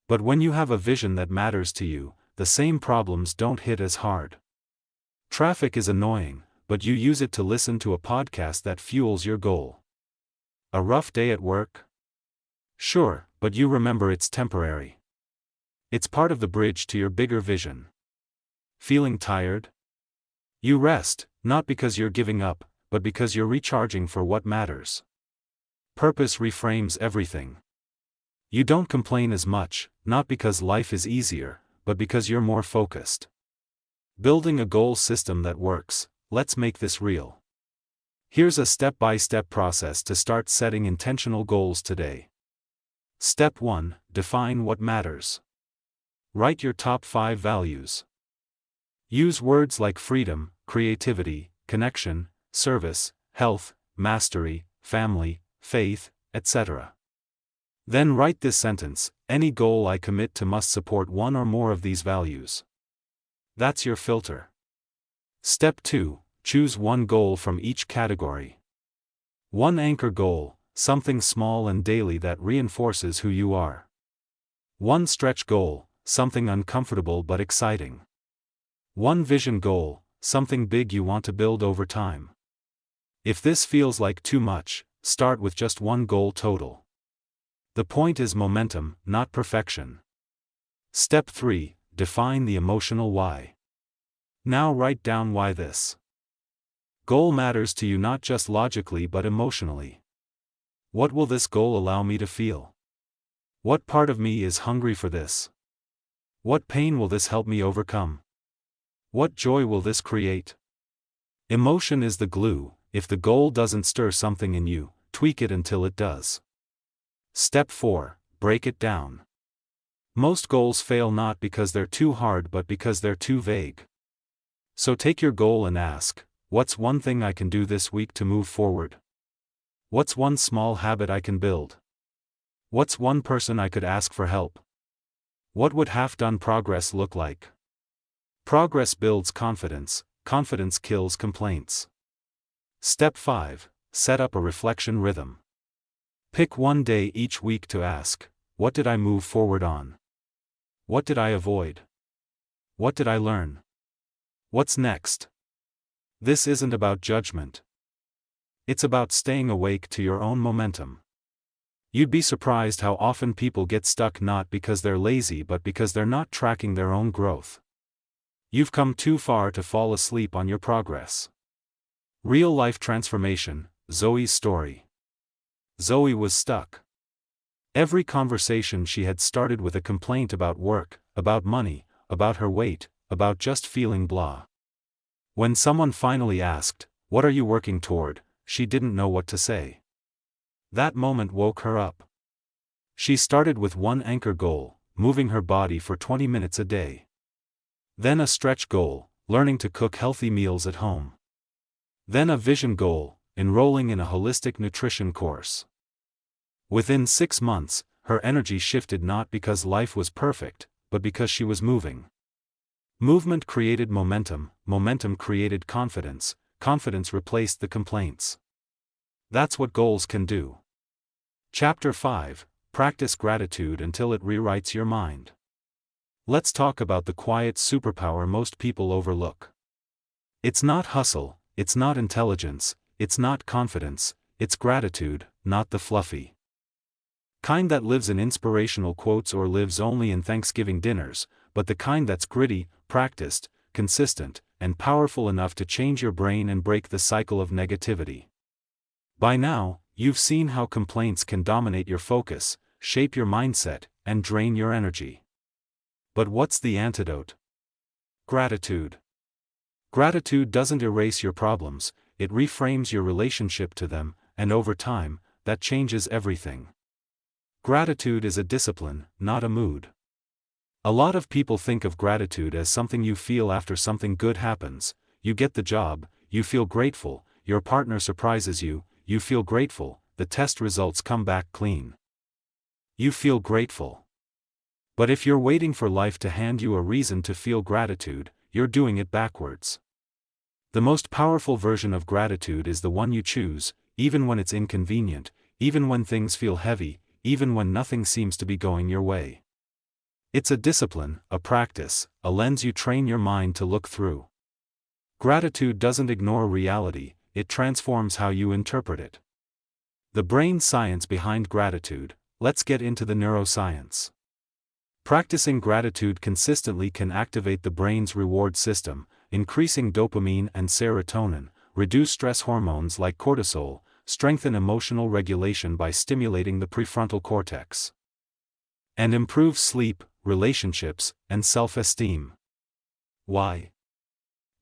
But when you have a vision that matters to you, the same problems don't hit as hard. Traffic is annoying, but you use it to listen to a podcast that fuels your goal. A rough day at work? Sure, but you remember it's temporary. It's part of the bridge to your bigger vision. Feeling tired? You rest, not because you're giving up, but because you're recharging for what matters. Purpose reframes everything. You don't complain as much, not because life is easier, but because you're more focused. Building a goal system that works. Let's make this real. Here's a step-by-step process to start setting intentional goals today. Step 1. Define what matters. Write your top 5 values. Use words like freedom, creativity, connection, service, health, mastery, family, faith, etc. Then write this sentence: any goal I commit to must support one or more of these values. That's your filter. Step 2. Choose one goal from each category. One anchor goal, something small and daily that reinforces who you are. One stretch goal, something uncomfortable but exciting. One vision goal, something big you want to build over time. If this feels like too much, start with just one goal total. The point is momentum, not perfection. Step 3. Define the emotional why. Now write down why this goal matters to you, not just logically but emotionally. What will this goal allow me to feel? What part of me is hungry for this? What pain will this help me overcome? What joy will this create? Emotion is the glue. If the goal doesn't stir something in you, tweak it until it does. Step 4. Break it down. Most goals fail not because they're too hard but because they're too vague. So take your goal and ask, what's one thing I can do this week to move forward? What's one small habit I can build? What's one person I could ask for help? What would half-done progress look like? Progress builds confidence, confidence kills complaints. Step 5. Set up a reflection rhythm. Pick one day each week to ask, what did I move forward on? What did I avoid? What did I learn? What's next? This isn't about judgment. It's about staying awake to your own momentum. You'd be surprised how often people get stuck not because they're lazy but because they're not tracking their own growth. You've come too far to fall asleep on your progress. Real-life transformation, Zoe's story. Zoe was stuck. Every conversation she had started with a complaint about work, about money, about her weight, about just feeling blah. When someone finally asked, "What are you working toward?" she didn't know what to say. That moment woke her up. She started with one anchor goal, moving her body for 20 minutes a day. Then a stretch goal, learning to cook healthy meals at home. Then a vision goal, enrolling in a holistic nutrition course. Within 6 months, her energy shifted not because life was perfect, but because she was moving. Movement created momentum, momentum created confidence, confidence replaced the complaints. That's what goals can do. Chapter 5. Practice gratitude until it rewrites your mind. Let's talk about the quiet superpower most people overlook. It's not hustle, it's not intelligence, it's not confidence, it's gratitude, not the fluffy kind that lives in inspirational quotes or lives only in Thanksgiving dinners, but the kind that's gritty, practiced, consistent, and powerful enough to change your brain and break the cycle of negativity. By now, you've seen how complaints can dominate your focus, shape your mindset, and drain your energy. But what's the antidote? Gratitude. Gratitude doesn't erase your problems, it reframes your relationship to them, and over time, that changes everything. Gratitude is a discipline, not a mood. A lot of people think of gratitude as something you feel after something good happens. You get the job, you feel grateful, your partner surprises you, you feel grateful, the test results come back clean. You feel grateful. But if you're waiting for life to hand you a reason to feel gratitude, you're doing it backwards. The most powerful version of gratitude is the one you choose, even when it's inconvenient, even when things feel heavy, even when nothing seems to be going your way. It's a discipline, a practice, a lens you train your mind to look through. Gratitude doesn't ignore reality, it transforms how you interpret it. The brain science behind gratitude. Let's get into the neuroscience. Practicing gratitude consistently can activate the brain's reward system, increasing dopamine and serotonin, reduce stress hormones like cortisol, strengthen emotional regulation by stimulating the prefrontal cortex, and improve sleep, relationships, and self-esteem. Why?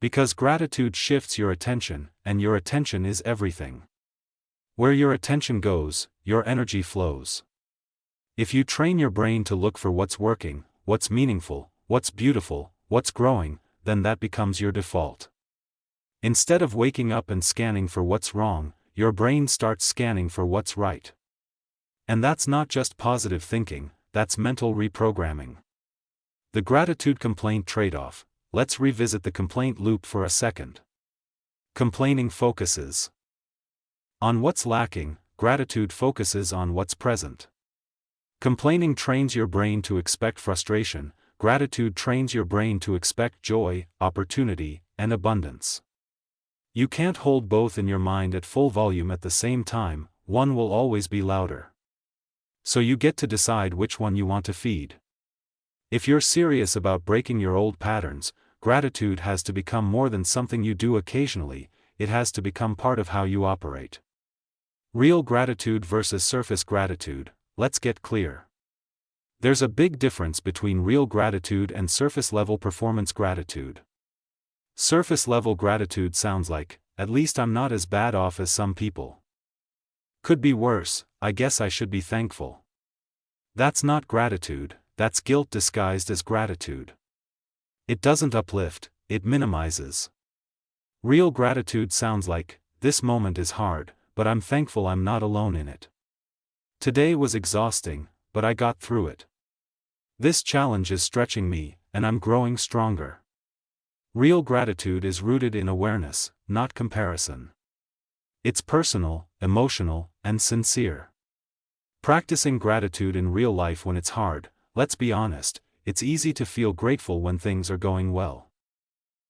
Because gratitude shifts your attention, and your attention is everything. Where your attention goes, your energy flows. If you train your brain to look for what's working, what's meaningful, what's beautiful, what's growing, then that becomes your default. Instead of waking up and scanning for what's wrong, your brain starts scanning for what's right. And that's not just positive thinking, that's mental reprogramming. The gratitude-complaint trade-off. Let's revisit the complaint loop for a second. Complaining focuses on what's lacking, gratitude focuses on what's present. Complaining trains your brain to expect frustration, gratitude trains your brain to expect joy, opportunity, and abundance. You can't hold both in your mind at full volume at the same time, one will always be louder. So you get to decide which one you want to feed. If you're serious about breaking your old patterns, gratitude has to become more than something you do occasionally, it has to become part of how you operate. Real gratitude versus surface gratitude. Let's get clear. There's a big difference between real gratitude and surface-level performance gratitude. Surface-level gratitude sounds like, at least I'm not as bad off as some people. Could be worse, I guess I should be thankful. That's not gratitude, that's guilt disguised as gratitude. It doesn't uplift, it minimizes. Real gratitude sounds like, this moment is hard, but I'm thankful I'm not alone in it. Today was exhausting, but I got through it. This challenge is stretching me, and I'm growing stronger. Real gratitude is rooted in awareness, not comparison. It's personal, emotional, and sincere. Practicing gratitude in real life when it's hard, let's be honest, it's easy to feel grateful when things are going well.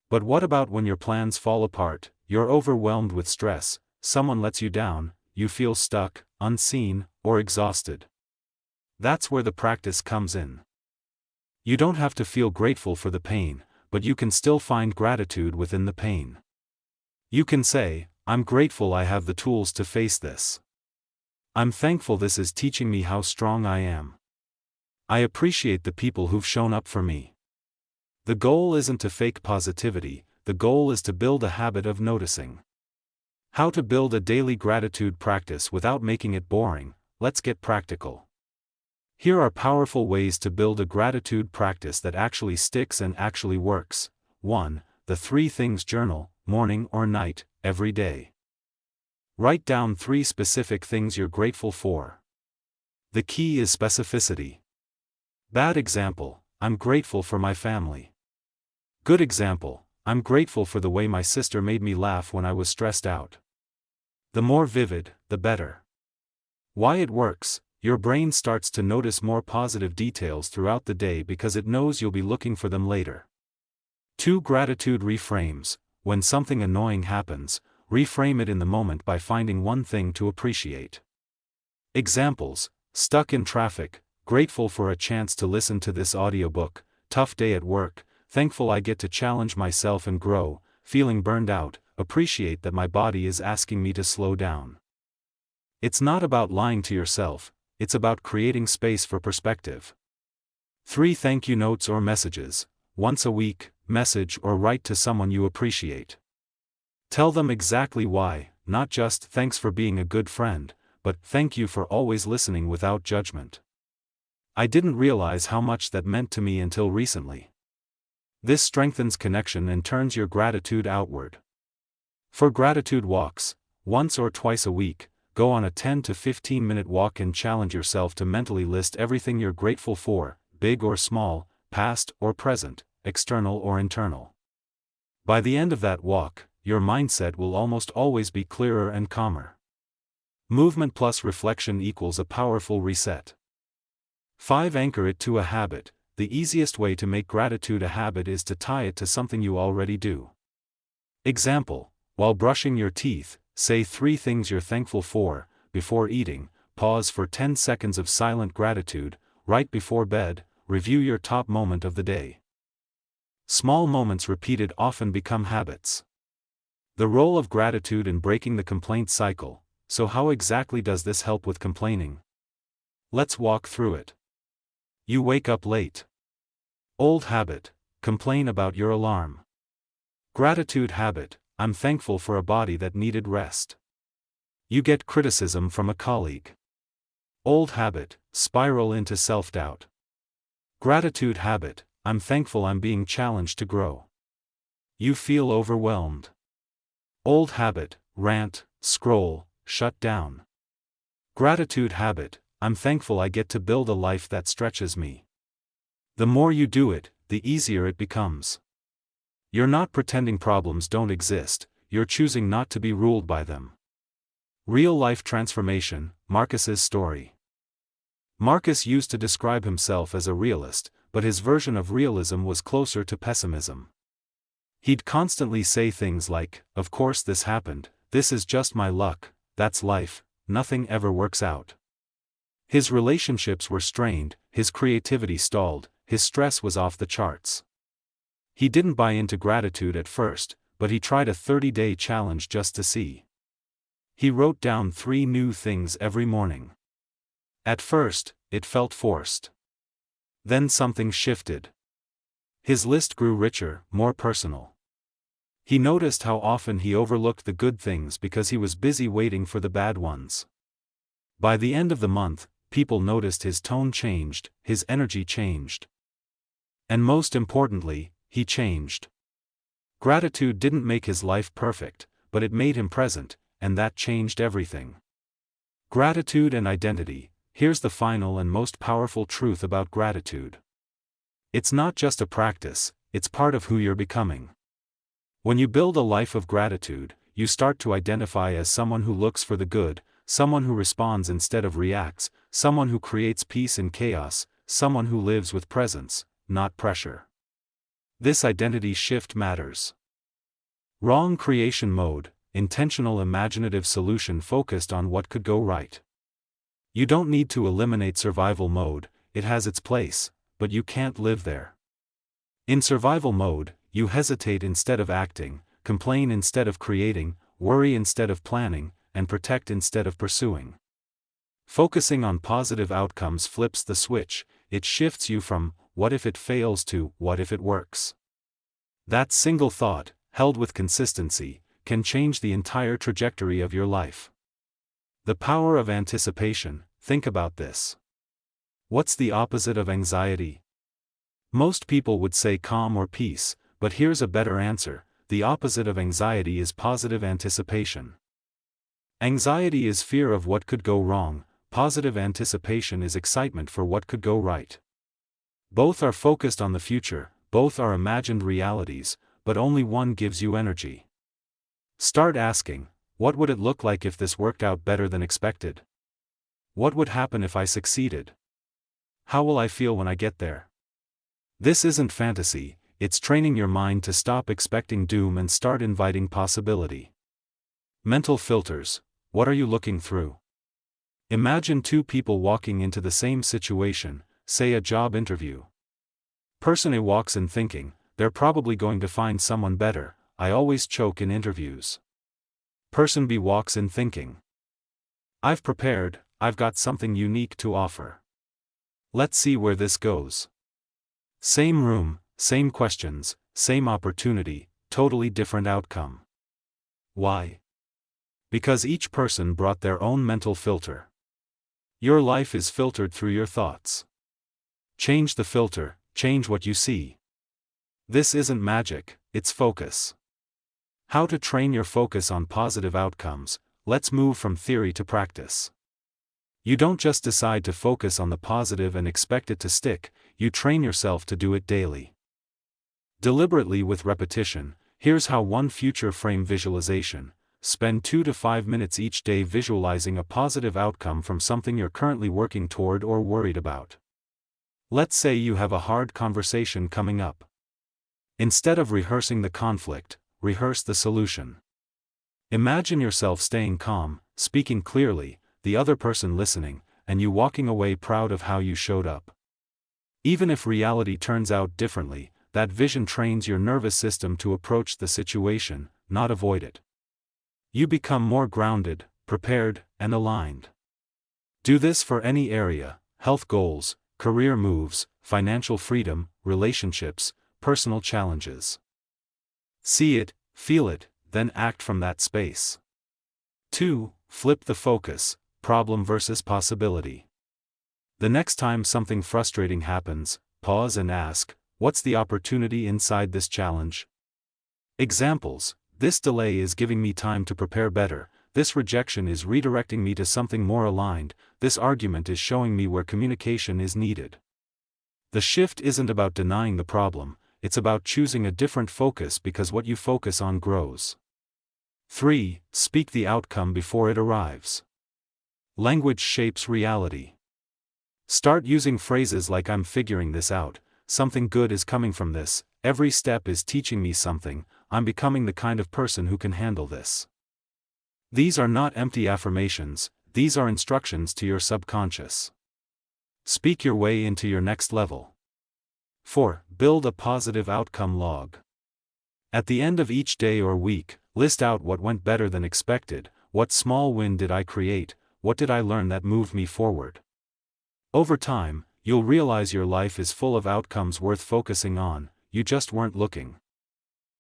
But what about when your plans fall apart, you're overwhelmed with stress, someone lets you down, you feel stuck, unseen, or exhausted? That's where the practice comes in. You don't have to feel grateful for the pain, but you can still find gratitude within the pain. You can say, I'm grateful I have the tools to face this. I'm thankful this is teaching me how strong I am. I appreciate the people who've shown up for me. The goal isn't to fake positivity, the goal is to build a habit of noticing. How to build a daily gratitude practice without making it boring. Let's get practical. Here are powerful ways to build a gratitude practice that actually sticks and actually works. 1. The 3 things journal, morning or night, every day. Write down 3 specific things you're grateful for. The key is specificity. Bad example, I'm grateful for my family. Good example, I'm grateful for the way my sister made me laugh when I was stressed out. The more vivid, the better. Why it works. Your brain starts to notice more positive details throughout the day because it knows you'll be looking for them later. 2. Gratitude reframes. When something annoying happens, reframe it in the moment by finding one thing to appreciate. Examples: stuck in traffic, grateful for a chance to listen to this audiobook, tough day at work, thankful I get to challenge myself and grow, feeling burned out, appreciate that my body is asking me to slow down. It's not about lying to yourself, it's about creating space for perspective. 3. Thank you notes or messages. Once a week, message, or write to someone you appreciate. Tell them exactly why, not just "thanks for being a good friend," but "thank you for always listening without judgment. I didn't realize how much that meant to me until recently." This strengthens connection and turns your gratitude outward. For gratitude walks, once or twice a week, go on a 10 to 15-minute walk and challenge yourself to mentally list everything you're grateful for, big or small, past or present, external or internal. By the end of that walk, your mindset will almost always be clearer and calmer. Movement plus reflection equals a powerful reset. 5. Anchor it to a habit. The easiest way to make gratitude a habit is to tie it to something you already do. Example: while brushing your teeth, say 3 things you're thankful for. Before eating, pause for 10 seconds of silent gratitude. Right before bed, review your top moment of the day. Small moments repeated often become habits. The role of gratitude in breaking the complaint cycle. So how exactly does this help with complaining? Let's walk through it. You wake up late. Old habit: complain about your alarm. Gratitude habit: I'm thankful for a body that needed rest. You get criticism from a colleague. Old habit: spiral into self-doubt. Gratitude habit: I'm thankful I'm being challenged to grow. You feel overwhelmed. Old habit: rant, scroll, shut down. Gratitude habit: I'm thankful I get to build a life that stretches me. The more you do it, the easier it becomes. You're not pretending problems don't exist, you're choosing not to be ruled by them. Real-life transformation. Marcus's story. Marcus used to describe himself as a realist, but his version of realism was closer to pessimism. He'd constantly say things like, "Of course this happened, this is just my luck, that's life, nothing ever works out." His relationships were strained, his creativity stalled, his stress was off the charts. He didn't buy into gratitude at first, but he tried a 30-day challenge just to see. He wrote down 3 new things every morning. At first, it felt forced. Then something shifted. His list grew richer, more personal. He noticed how often he overlooked the good things because he was busy waiting for the bad ones. By the end of the month, people noticed his tone changed, his energy changed. And most importantly, he changed. Gratitude didn't make his life perfect, but it made him present, and that changed everything. Gratitude and identity. Here's the final and most powerful truth about gratitude. It's not just a practice, it's part of who you're becoming. When you build a life of gratitude, you start to identify as someone who looks for the good, someone who responds instead of reacts, someone who creates peace in chaos, someone who lives with presence, not pressure. This identity shift matters. Wrong creation mode. Intentional imaginative solution focused on what could go right. You don't need to eliminate survival mode, it has its place, but you can't live there. In survival mode, you hesitate instead of acting, complain instead of creating, worry instead of planning, and protect instead of pursuing. Focusing on positive outcomes flips the switch, it shifts you from, "what if it fails?" to, "what if it works?" That single thought, held with consistency, can change the entire trajectory of your life. The power of anticipation. Think about this. What's the opposite of anxiety? Most people would say calm or peace, but here's a better answer: the opposite of anxiety is positive anticipation. Anxiety is fear of what could go wrong, positive anticipation is excitement for what could go right. Both are focused on the future, both are imagined realities, but only one gives you energy. Start asking, what would it look like if this worked out better than expected? What would happen if I succeeded? How will I feel when I get there? This isn't fantasy, it's training your mind to stop expecting doom and start inviting possibility. Mental filters. What are you looking through? Imagine 2 people walking into the same situation, say a job interview. Person A walks in thinking, "They're probably going to find someone better, I always choke in interviews." Person B walks in thinking, "I've prepared, I've got something unique to offer. Let's see where this goes." Same room, same questions, same opportunity, totally different outcome. Why? Because each person brought their own mental filter. Your life is filtered through your thoughts. Change the filter, change what you see. This isn't magic, it's focus. How to train your focus on positive outcomes. Let's move from theory to practice. You don't just decide to focus on the positive and expect it to stick, you train yourself to do it daily. Deliberately with repetition. Here's how: 1. Future frame visualization. Spend 2 to 5 minutes each day visualizing a positive outcome from something you're currently working toward or worried about. Let's say you have a hard conversation coming up. Instead of rehearsing the conflict, rehearse the solution. Imagine yourself staying calm, speaking clearly, the other person listening, and you walking away proud of how you showed up. Even if reality turns out differently, that vision trains your nervous system to approach the situation, not avoid it. You become more grounded, prepared, and aligned. Do this for any area: health goals, career moves, financial freedom, relationships, personal challenges. See it, feel it, then act from that space. 2. Flip the focus, problem versus possibility. The next time something frustrating happens, pause and ask, what's the opportunity inside this challenge? Examples: this delay is giving me time to prepare better, this rejection is redirecting me to something more aligned, this argument is showing me where communication is needed. The shift isn't about denying the problem, it's about choosing a different focus because what you focus on grows. 3. Speak the outcome before it arrives. Language shapes reality. Start using phrases like "I'm figuring this out," "something good is coming from this," "every step is teaching me something," "I'm becoming the kind of person who can handle this." These are not empty affirmations, these are instructions to your subconscious. Speak your way into your next level. 4. Build a positive outcome log. At the end of each day or week, list out what went better than expected, what small win did I create, what did I learn that moved me forward. Over time, you'll realize your life is full of outcomes worth focusing on, you just weren't looking.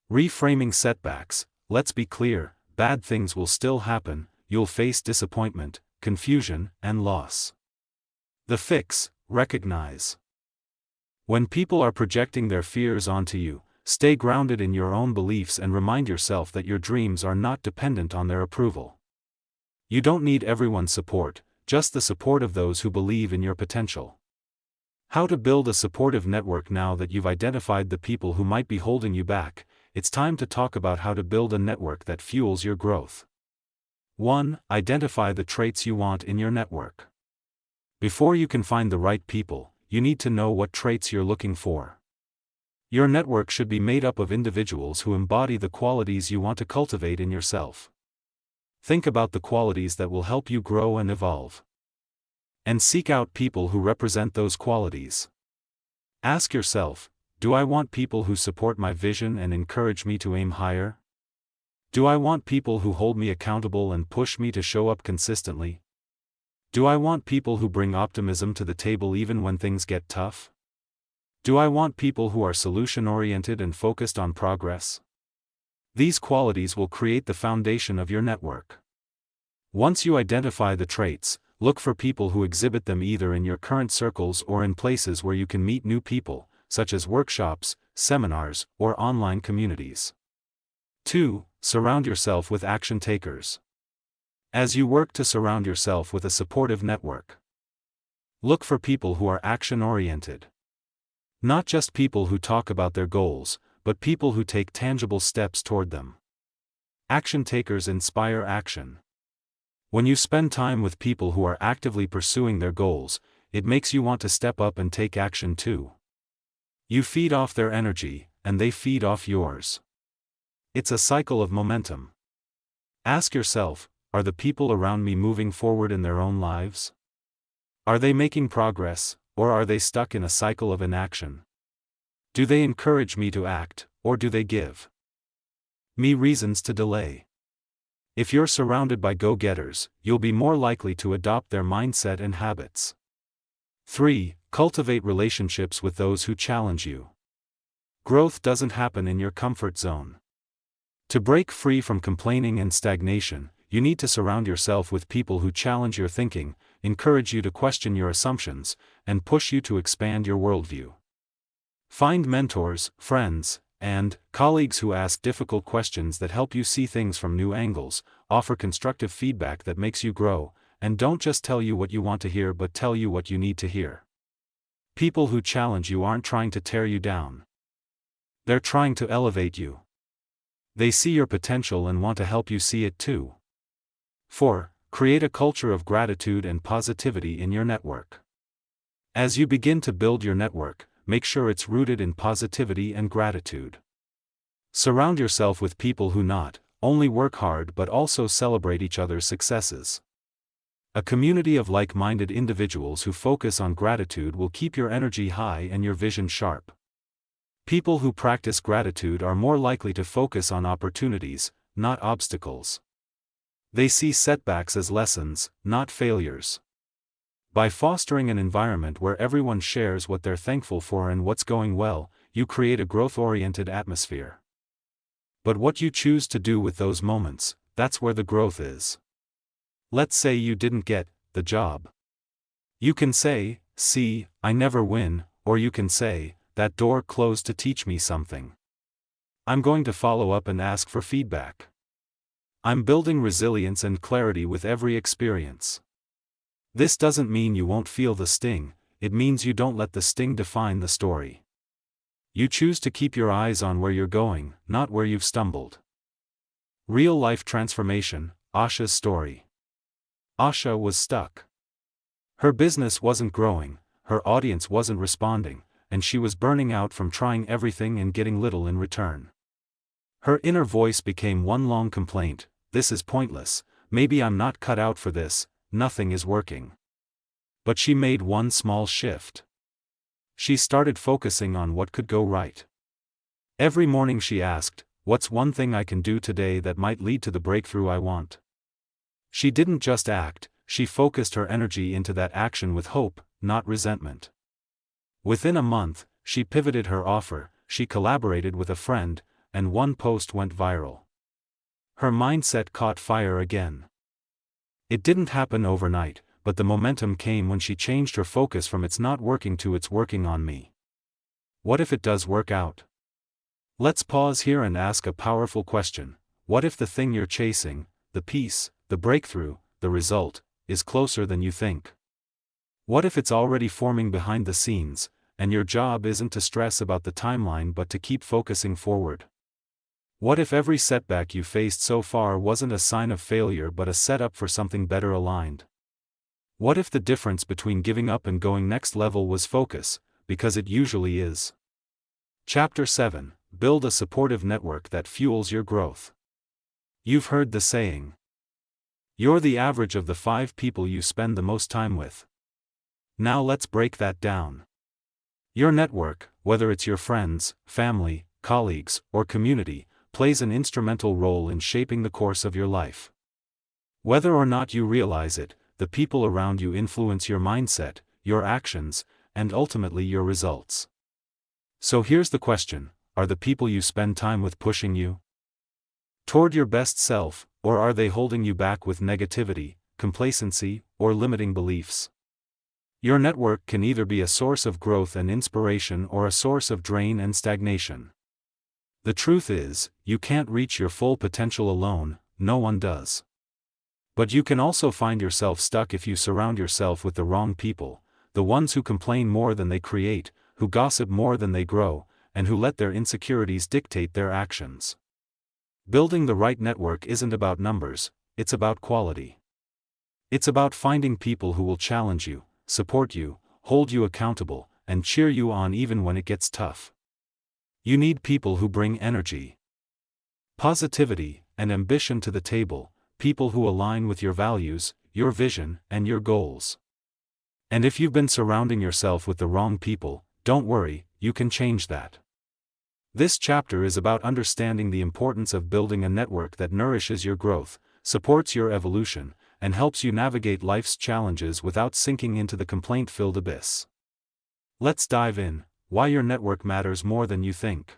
Reframing setbacks. Let's be clear, bad things will still happen, you'll face disappointment, confusion, and loss. The fix: recognize. When people are projecting their fears onto you, stay grounded in your own beliefs and remind yourself that your dreams are not dependent on their approval. You don't need everyone's support, just the support of those who believe in your potential. How to build a supportive network. Now that you've identified the people who might be holding you back, it's time to talk about how to build a network that fuels your growth. 1. Identify the traits you want in your network. Before you can find the right people, you need to know what traits you're looking for. Your network should be made up of individuals who embody the qualities you want to cultivate in yourself. Think about the qualities that will help you grow and evolve. And seek out people who represent those qualities. Ask yourself, do I want people who support my vision and encourage me to aim higher? Do I want people who hold me accountable and push me to show up consistently? Do I want people who bring optimism to the table even when things get tough? Do I want people who are solution-oriented and focused on progress? These qualities will create the foundation of your network. Once you identify the traits, look for people who exhibit them either in your current circles or in places where you can meet new people, such as workshops, seminars, or online communities. 2. Surround yourself with action takers. As you work to surround yourself with a supportive network, look for people who are action-oriented. Not just people who talk about their goals, but people who take tangible steps toward them. Action takers inspire action. When you spend time with people who are actively pursuing their goals, it makes you want to step up and take action too. You feed off their energy, and they feed off yours. It's a cycle of momentum. Ask yourself, are the people around me moving forward in their own lives? Are they making progress, or are they stuck in a cycle of inaction? Do they encourage me to act, or do they give me reasons to delay? If you're surrounded by go-getters, you'll be more likely to adopt their mindset and habits. 3. Cultivate relationships with those who challenge you. Growth doesn't happen in your comfort zone. To break free from complaining and stagnation, you need to surround yourself with people who challenge your thinking, encourage you to question your assumptions, and push you to expand your worldview. Find mentors, friends, and colleagues who ask difficult questions that help you see things from new angles, offer constructive feedback that makes you grow, and don't just tell you what you want to hear but tell you what you need to hear. People who challenge you aren't trying to tear you down. They're trying to elevate you. They see your potential and want to help you see it too. 4. Create a culture of gratitude and positivity in your network. As you begin to build your network, make sure it's rooted in positivity and gratitude. Surround yourself with people who not only work hard but also celebrate each other's successes. A community of like-minded individuals who focus on gratitude will keep your energy high and your vision sharp. People who practice gratitude are more likely to focus on opportunities, not obstacles. They see setbacks as lessons, not failures. By fostering an environment where everyone shares what they're thankful for and what's going well, you create a growth-oriented atmosphere. But what you choose to do with those moments, that's where the growth is. Let's say you didn't get the job. You can say, "See, I never win," or you can say, "That door closed to teach me something. I'm going to follow up and ask for feedback." I'm building resilience and clarity with every experience. This doesn't mean you won't feel the sting, it means you don't let the sting define the story. You choose to keep your eyes on where you're going, not where you've stumbled. Real-life transformation, Asha's story. Asha was stuck. Her business wasn't growing, her audience wasn't responding, and she was burning out from trying everything and getting little in return. Her inner voice became one long complaint: "This is pointless, maybe I'm not cut out for this, nothing is working." But she made one small shift. She started focusing on what could go right. Every morning she asked, "What's one thing I can do today that might lead to the breakthrough I want?" She didn't just act, she focused her energy into that action with hope, not resentment. Within a month, she pivoted her offer, she collaborated with a friend, and one post went viral. Her mindset caught fire again. It didn't happen overnight, but the momentum came when she changed her focus from "it's not working" to "it's working on me." What if it does work out? Let's pause here and ask a powerful question. What if the thing you're chasing, the peace, the breakthrough, the result, is closer than you think? What if it's already forming behind the scenes, and your job isn't to stress about the timeline but to keep focusing forward? What if every setback you faced so far wasn't a sign of failure but a setup for something better aligned? What if the difference between giving up and going next level was focus, because it usually is? Chapter 7. Build a supportive network that fuels your growth. You've heard the saying, "You're the average of the 5 people you spend the most time with." Now let's break that down. Your network, whether it's your friends, family, colleagues, or community, plays an instrumental role in shaping the course of your life. Whether or not you realize it, the people around you influence your mindset, your actions, and ultimately your results. So here's the question: are the people you spend time with pushing you toward your best self, or are they holding you back with negativity, complacency, or limiting beliefs? Your network can either be a source of growth and inspiration or a source of drain and stagnation. The truth is, you can't reach your full potential alone, no one does. But you can also find yourself stuck if you surround yourself with the wrong people, the ones who complain more than they create, who gossip more than they grow, and who let their insecurities dictate their actions. Building the right network isn't about numbers, it's about quality. It's about finding people who will challenge you, support you, hold you accountable, and cheer you on even when it gets tough. You need people who bring energy, positivity, and ambition to the table, people who align with your values, your vision, and your goals. And if you've been surrounding yourself with the wrong people, don't worry, you can change that. This chapter is about understanding the importance of building a network that nourishes your growth, supports your evolution, and helps you navigate life's challenges without sinking into the complaint-filled abyss. Let's dive in. why your network matters more than you think.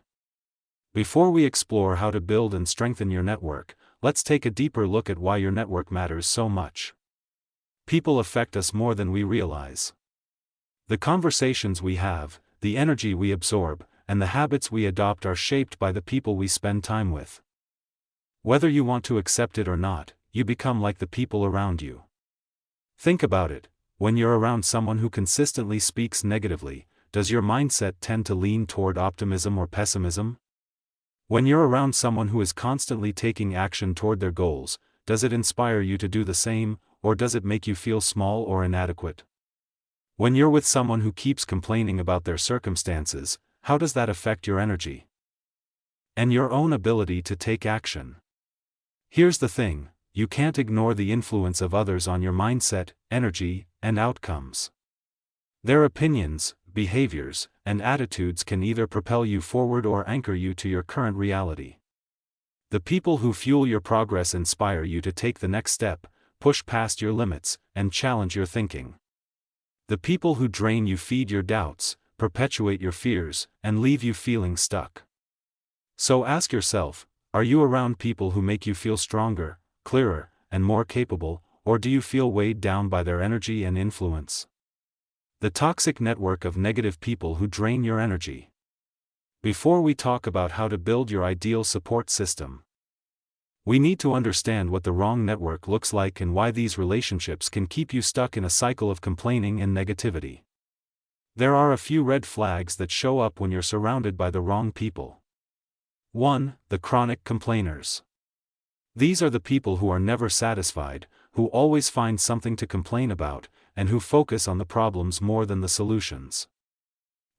Before we explore how to build and strengthen your network, let's take a deeper look at why your network matters so much. People affect us more than we realize. The conversations we have, the energy we absorb, and the habits we adopt are shaped by the people we spend time with. Whether you want to accept it or not, you become like the people around you. Think about it. When you're around someone who consistently speaks negatively, does your mindset tend to lean toward optimism or pessimism? When you're around someone who is constantly taking action toward their goals, does it inspire you to do the same, or does it make you feel small or inadequate? When you're with someone who keeps complaining about their circumstances, how does that affect your energy and your own ability to take action? Here's the thing, you can't ignore the influence of others on your mindset, energy, and outcomes. Their opinions, behaviors, and attitudes can either propel you forward or anchor you to your current reality. The people who fuel your progress inspire you to take the next step, push past your limits, and challenge your thinking. The people who drain you feed your doubts, perpetuate your fears, and leave you feeling stuck. So ask yourself, are you around people who make you feel stronger, clearer, and more capable, or do you feel weighed down by their energy and influence? The toxic network of negative people who drain your energy. Before we talk about how to build your ideal support system, we need to understand what the wrong network looks like and why these relationships can keep you stuck in a cycle of complaining and negativity. There are a few red flags that show up when you're surrounded by the wrong people. 1. The chronic complainers. These are the people who are never satisfied, who always find something to complain about, and who focus on the problems more than the solutions.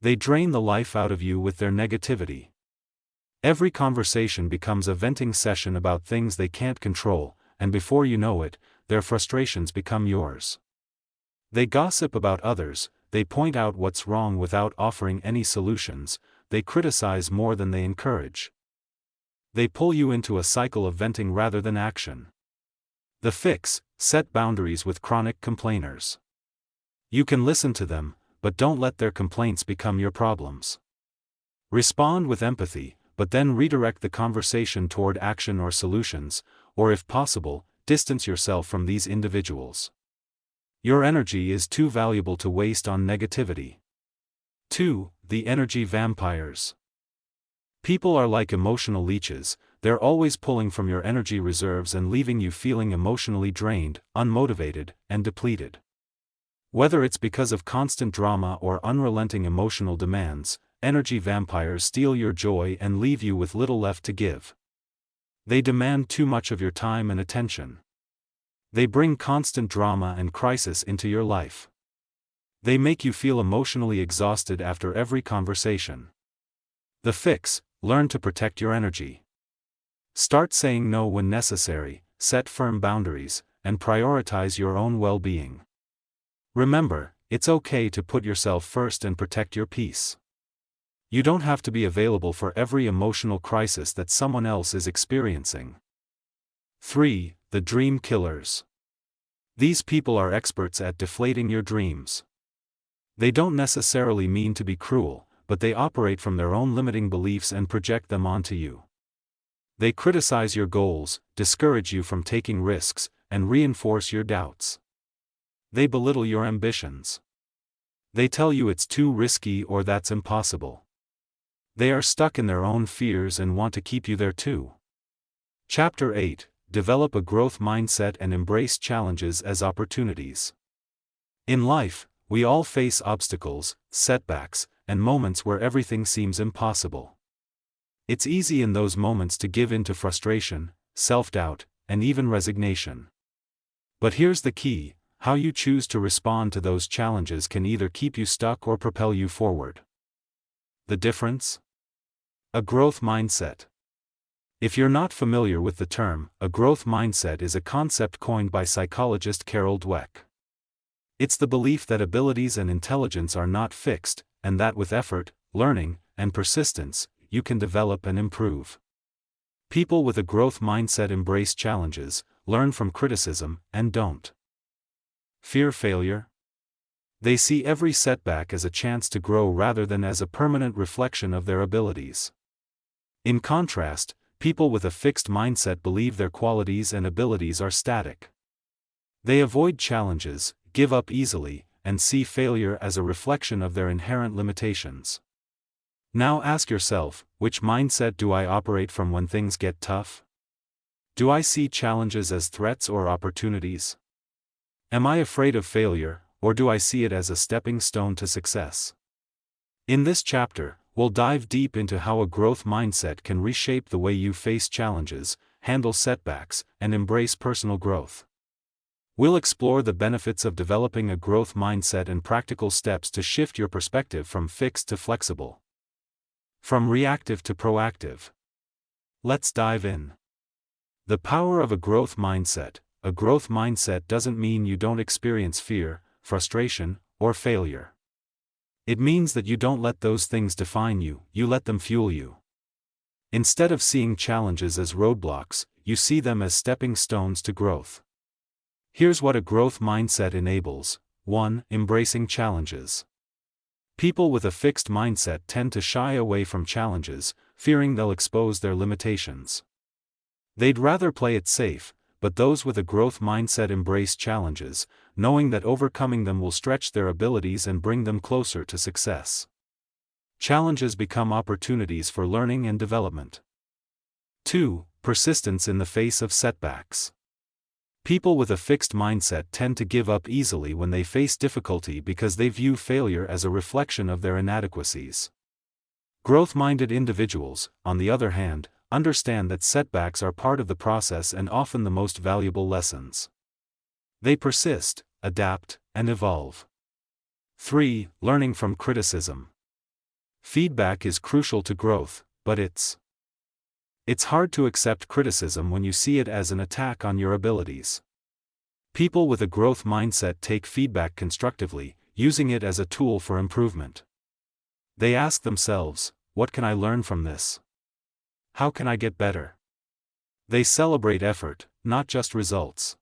They drain the life out of you with their negativity. Every conversation becomes a venting session about things they can't control, and before you know it, their frustrations become yours. They gossip about others, they point out what's wrong without offering any solutions, they criticize more than they encourage. They pull you into a cycle of venting rather than action. The fix: set boundaries with chronic complainers. You can listen to them, but don't let their complaints become your problems. Respond with empathy, but then redirect the conversation toward action or solutions, or if possible, distance yourself from these individuals. Your energy is too valuable to waste on negativity. 2. The energy vampires. People are like emotional leeches, they're always pulling from your energy reserves and leaving you feeling emotionally drained, unmotivated, and depleted. Whether it's because of constant drama or unrelenting emotional demands, energy vampires steal your joy and leave you with little left to give. They demand too much of your time and attention. They bring constant drama and crisis into your life. They make you feel emotionally exhausted after every conversation. The fix: learn to protect your energy. Start saying no when necessary, set firm boundaries, and prioritize your own well-being. Remember, it's okay to put yourself first and protect your peace. You don't have to be available for every emotional crisis that someone else is experiencing. 3. The dream killers. These people are experts at deflating your dreams. They don't necessarily mean to be cruel, but they operate from their own limiting beliefs and project them onto you. They criticize your goals, discourage you from taking risks, and reinforce your doubts. They belittle your ambitions. They tell you it's too risky or that's impossible. They are stuck in their own fears and want to keep you there too. Chapter 8: Develop a growth mindset and embrace challenges as opportunities. In life, we all face obstacles, setbacks, and moments where everything seems impossible. It's easy in those moments to give in to frustration, self-doubt, and even resignation. But here's the key: how you choose to respond to those challenges can either keep you stuck or propel you forward. The difference? A growth mindset. If you're not familiar with the term, a growth mindset is a concept coined by psychologist Carol Dweck. It's the belief that abilities and intelligence are not fixed, and that with effort, learning, and persistence, you can develop and improve. People with a growth mindset embrace challenges, learn from criticism, and don't fear failure. They see every setback as a chance to grow rather than as a permanent reflection of their abilities. In contrast, people with a fixed mindset believe their qualities and abilities are static. They avoid challenges, give up easily, and see failure as a reflection of their inherent limitations. Now ask yourself, which mindset do I operate from when things get tough? Do I see challenges as threats or opportunities? Am I afraid of failure, or do I see it as a stepping stone to success? In this chapter, we'll dive deep into how a growth mindset can reshape the way you face challenges, handle setbacks, and embrace personal growth. We'll explore the benefits of developing a growth mindset and practical steps to shift your perspective from fixed to flexible. From reactive to proactive. Let's dive in. The power of a growth mindset. A growth mindset doesn't mean you don't experience fear, frustration, or failure. It means that you don't let those things define you, you let them fuel you. Instead of seeing challenges as roadblocks, you see them as stepping stones to growth. Here's what a growth mindset enables. 1. Embracing challenges. People with a fixed mindset tend to shy away from challenges, fearing they'll expose their limitations. They'd rather play it safe, but those with a growth mindset embrace challenges, knowing that overcoming them will stretch their abilities and bring them closer to success. Challenges become opportunities for learning and development. 2. Persistence in the face of setbacks. People with a fixed mindset tend to give up easily when they face difficulty because they view failure as a reflection of their inadequacies. Growth-minded individuals, on the other hand, understand that setbacks are part of the process and often the most valuable lessons. They persist, adapt, and evolve. 3. Learning from criticism. Feedback is crucial to growth, but it's hard to accept criticism when you see it as an attack on your abilities. People with a growth mindset take feedback constructively, using it as a tool for improvement. They ask themselves, what can I learn from this? How can I get better? They celebrate effort, not just results.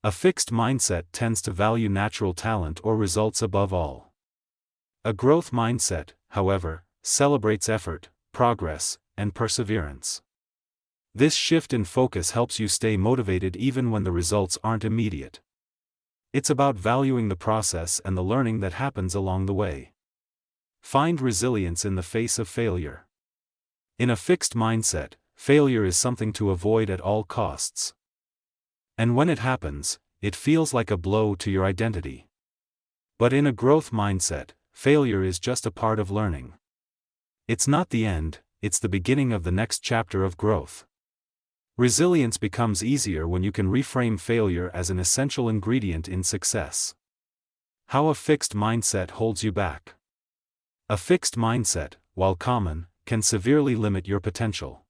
A fixed mindset tends to value natural talent or results above all. A growth mindset, however, celebrates effort, progress, and perseverance. This shift in focus helps you stay motivated even when the results aren't immediate. It's about valuing the process and the learning that happens along the way. Find resilience in the face of failure. In a fixed mindset, failure is something to avoid at all costs. And when it happens, it feels like a blow to your identity. But in a growth mindset, failure is just a part of learning. It's not the end, it's the beginning of the next chapter of growth. Resilience becomes easier when you can reframe failure as an essential ingredient in success. How a fixed mindset holds you back. A fixed mindset, while common, can severely limit your potential.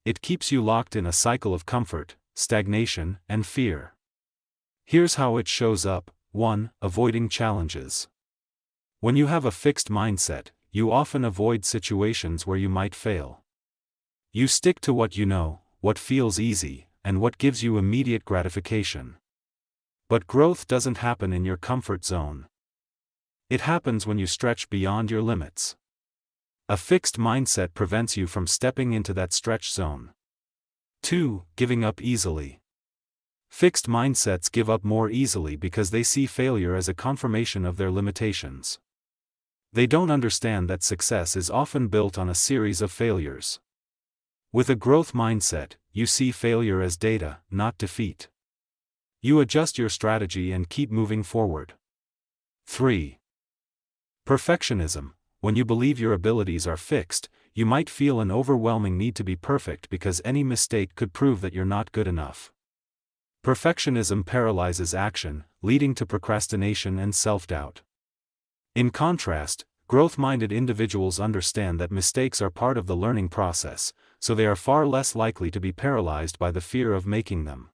It keeps you locked in a cycle of comfort, stagnation, and fear. Here's how it shows up. 1. Avoiding challenges. When you have a fixed mindset, you often avoid situations where you might fail. You stick to what you know, what feels easy, and what gives you immediate gratification. But growth doesn't happen in your comfort zone. It happens when you stretch beyond your limits. A fixed mindset prevents you from stepping into that stretch zone. 2. Giving up easily. Fixed mindsets give up more easily because they see failure as a confirmation of their limitations. They don't understand that success is often built on a series of failures. With a growth mindset, you see failure as data, not defeat. You adjust your strategy and keep moving forward. 3. Perfectionism. When you believe your abilities are fixed, you might feel an overwhelming need to be perfect because any mistake could prove that you're not good enough. Perfectionism paralyzes action, leading to procrastination and self-doubt. In contrast, growth-minded individuals understand that mistakes are part of the learning process, so they are far less likely to be paralyzed by the fear of making them.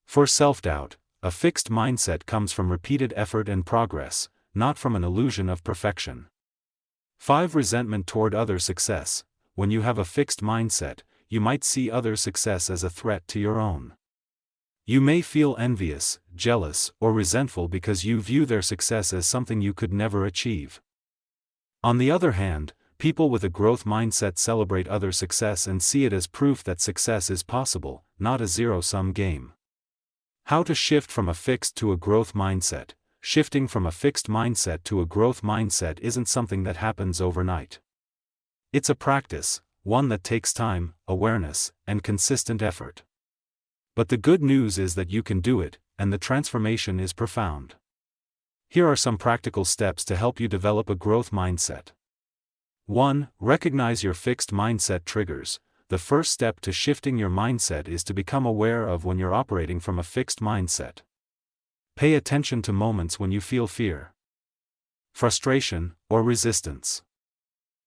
For self-doubt, a fixed mindset comes from repeated effort and progress, not from an illusion of perfection. 5. Resentment toward other success. When you have a fixed mindset, you might see other success as a threat to your own. You may feel envious, jealous, or resentful because you view their success as something you could never achieve. On the other hand, people with a growth mindset celebrate other success and see it as proof that success is possible, not a zero-sum game. How to shift from a fixed to a growth mindset? Shifting from a fixed mindset to a growth mindset isn't something that happens overnight. It's a practice, one that takes time, awareness, and consistent effort. But the good news is that you can do it, and the transformation is profound. Here are some practical steps to help you develop a growth mindset. 1. Recognize your fixed mindset triggers. The first step to shifting your mindset is to become aware of when you're operating from a fixed mindset. Pay attention to moments when you feel fear, frustration, or resistance.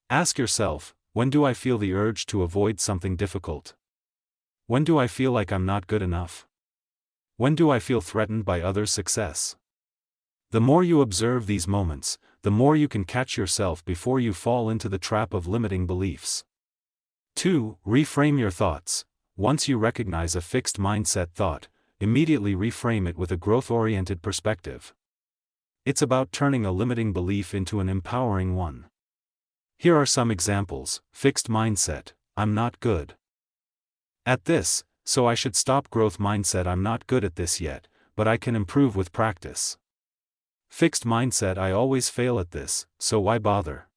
Ask yourself, when do I feel the urge to avoid something difficult? When do I feel like I'm not good enough? When do I feel threatened by others' success? The more you observe these moments, the more you can catch yourself before you fall into the trap of limiting beliefs. 2. Reframe your thoughts. Once you recognize a fixed mindset thought, immediately reframe it with a growth-oriented perspective. It's about turning a limiting belief into an empowering one. Here are some examples. Fixed mindset: I'm not good at this, so I should stop. Growth mindset: I'm not good at this yet, but I can improve with practice. Fixed mindset: I always fail at this, so why bother?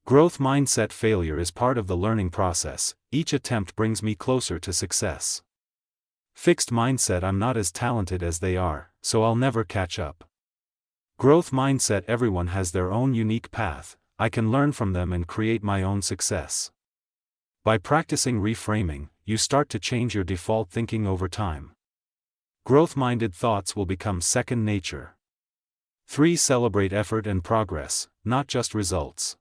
Growth mindset: failure is part of the learning process, each attempt brings me closer to success. Fixed mindset: I'm not as talented as they are, so I'll never catch up. Growth mindset: everyone has their own unique path, I can learn from them and create my own success. By practicing reframing, you start to change your default thinking over time. Growth-minded thoughts will become second nature. 3. Celebrate effort and progress, not just results.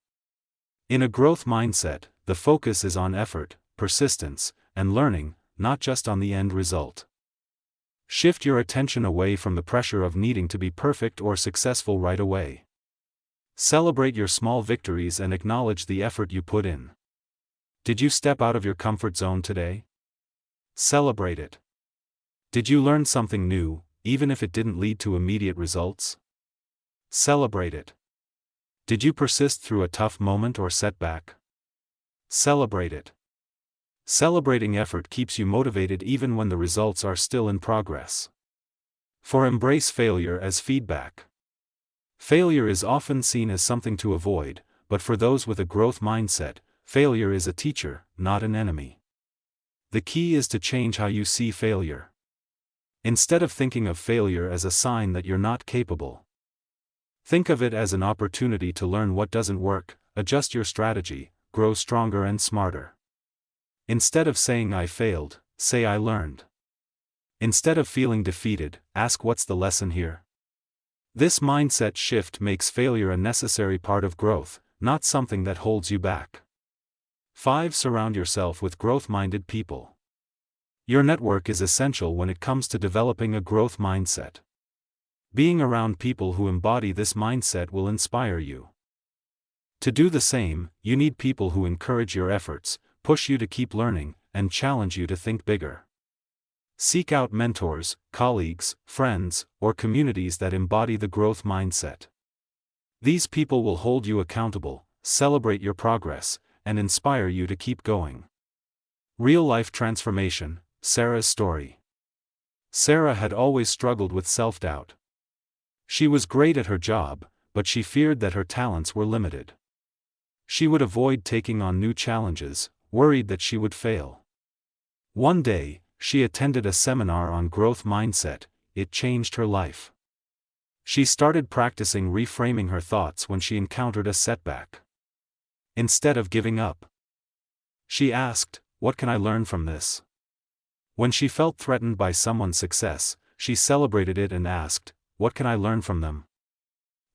In a growth mindset, the focus is on effort, persistence, and learning, not just on the end result. Shift your attention away from the pressure of needing to be perfect or successful right away. Celebrate your small victories and acknowledge the effort you put in. Did you step out of your comfort zone today? Celebrate it. Did you learn something new, even if it didn't lead to immediate results? Celebrate it. Did you persist through a tough moment or setback? Celebrate it. Celebrating effort keeps you motivated even when the results are still in progress. 4. Embrace failure as feedback. Failure is often seen as something to avoid, but for those with a growth mindset, failure is a teacher, not an enemy. The key is to change how you see failure. Instead of thinking of failure as a sign that you're not capable, think of it as an opportunity to learn what doesn't work, adjust your strategy, grow stronger and smarter. Instead of saying I failed, say I learned. Instead of feeling defeated, ask what's the lesson here? This mindset shift makes failure a necessary part of growth, not something that holds you back. 5. Surround yourself with growth-minded people. Your network is essential when it comes to developing a growth mindset. Being around people who embody this mindset will inspire you. To do the same, you need people who encourage your efforts, push you to keep learning, and challenge you to think bigger. Seek out mentors, colleagues, friends, or communities that embody the growth mindset. These people will hold you accountable, celebrate your progress, and inspire you to keep going. Real-life transformation: Sarah's story. Sarah had always struggled with self-doubt. She was great at her job, but she feared that her talents were limited. She would avoid taking on new challenges, worried that she would fail. One day, she attended a seminar on growth mindset. It changed her life. She started practicing reframing her thoughts when she encountered a setback. Instead of giving up, she asked, "What can I learn from this?" When she felt threatened by someone's success, she celebrated it and asked, "What can I learn from them?"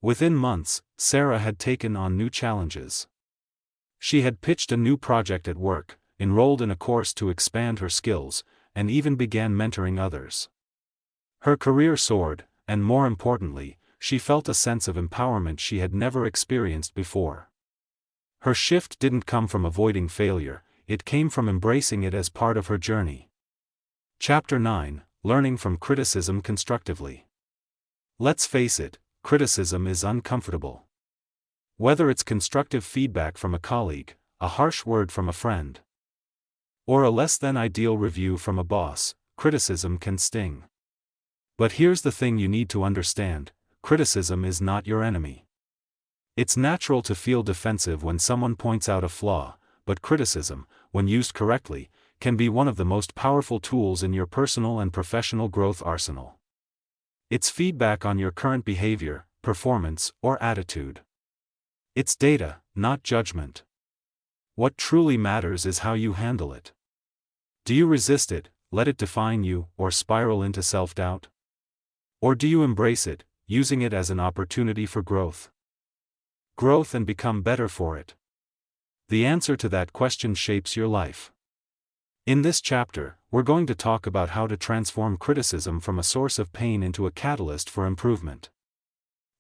Within months, Sarah had taken on new challenges. She had pitched a new project at work, enrolled in a course to expand her skills, and even began mentoring others. Her career soared, and more importantly, she felt a sense of empowerment she had never experienced before. Her shift didn't come from avoiding failure, it came from embracing it as part of her journey. Chapter 9: learning from criticism constructively. Let's face it, criticism is uncomfortable. Whether it's constructive feedback from a colleague, a harsh word from a friend, or a less than ideal review from a boss, criticism can sting. But here's the thing you need to understand: criticism is not your enemy. It's natural to feel defensive when someone points out a flaw, but criticism, when used correctly, can be one of the most powerful tools in your personal and professional growth arsenal. It's feedback on your current behavior, performance, or attitude. It's data, not judgment. What truly matters is how you handle it. Do you resist it, let it define you, or spiral into self-doubt? Or do you embrace it, using it as an opportunity for growth? Growth and become better for it. The answer to that question shapes your life. In this chapter, we're going to talk about how to transform criticism from a source of pain into a catalyst for improvement.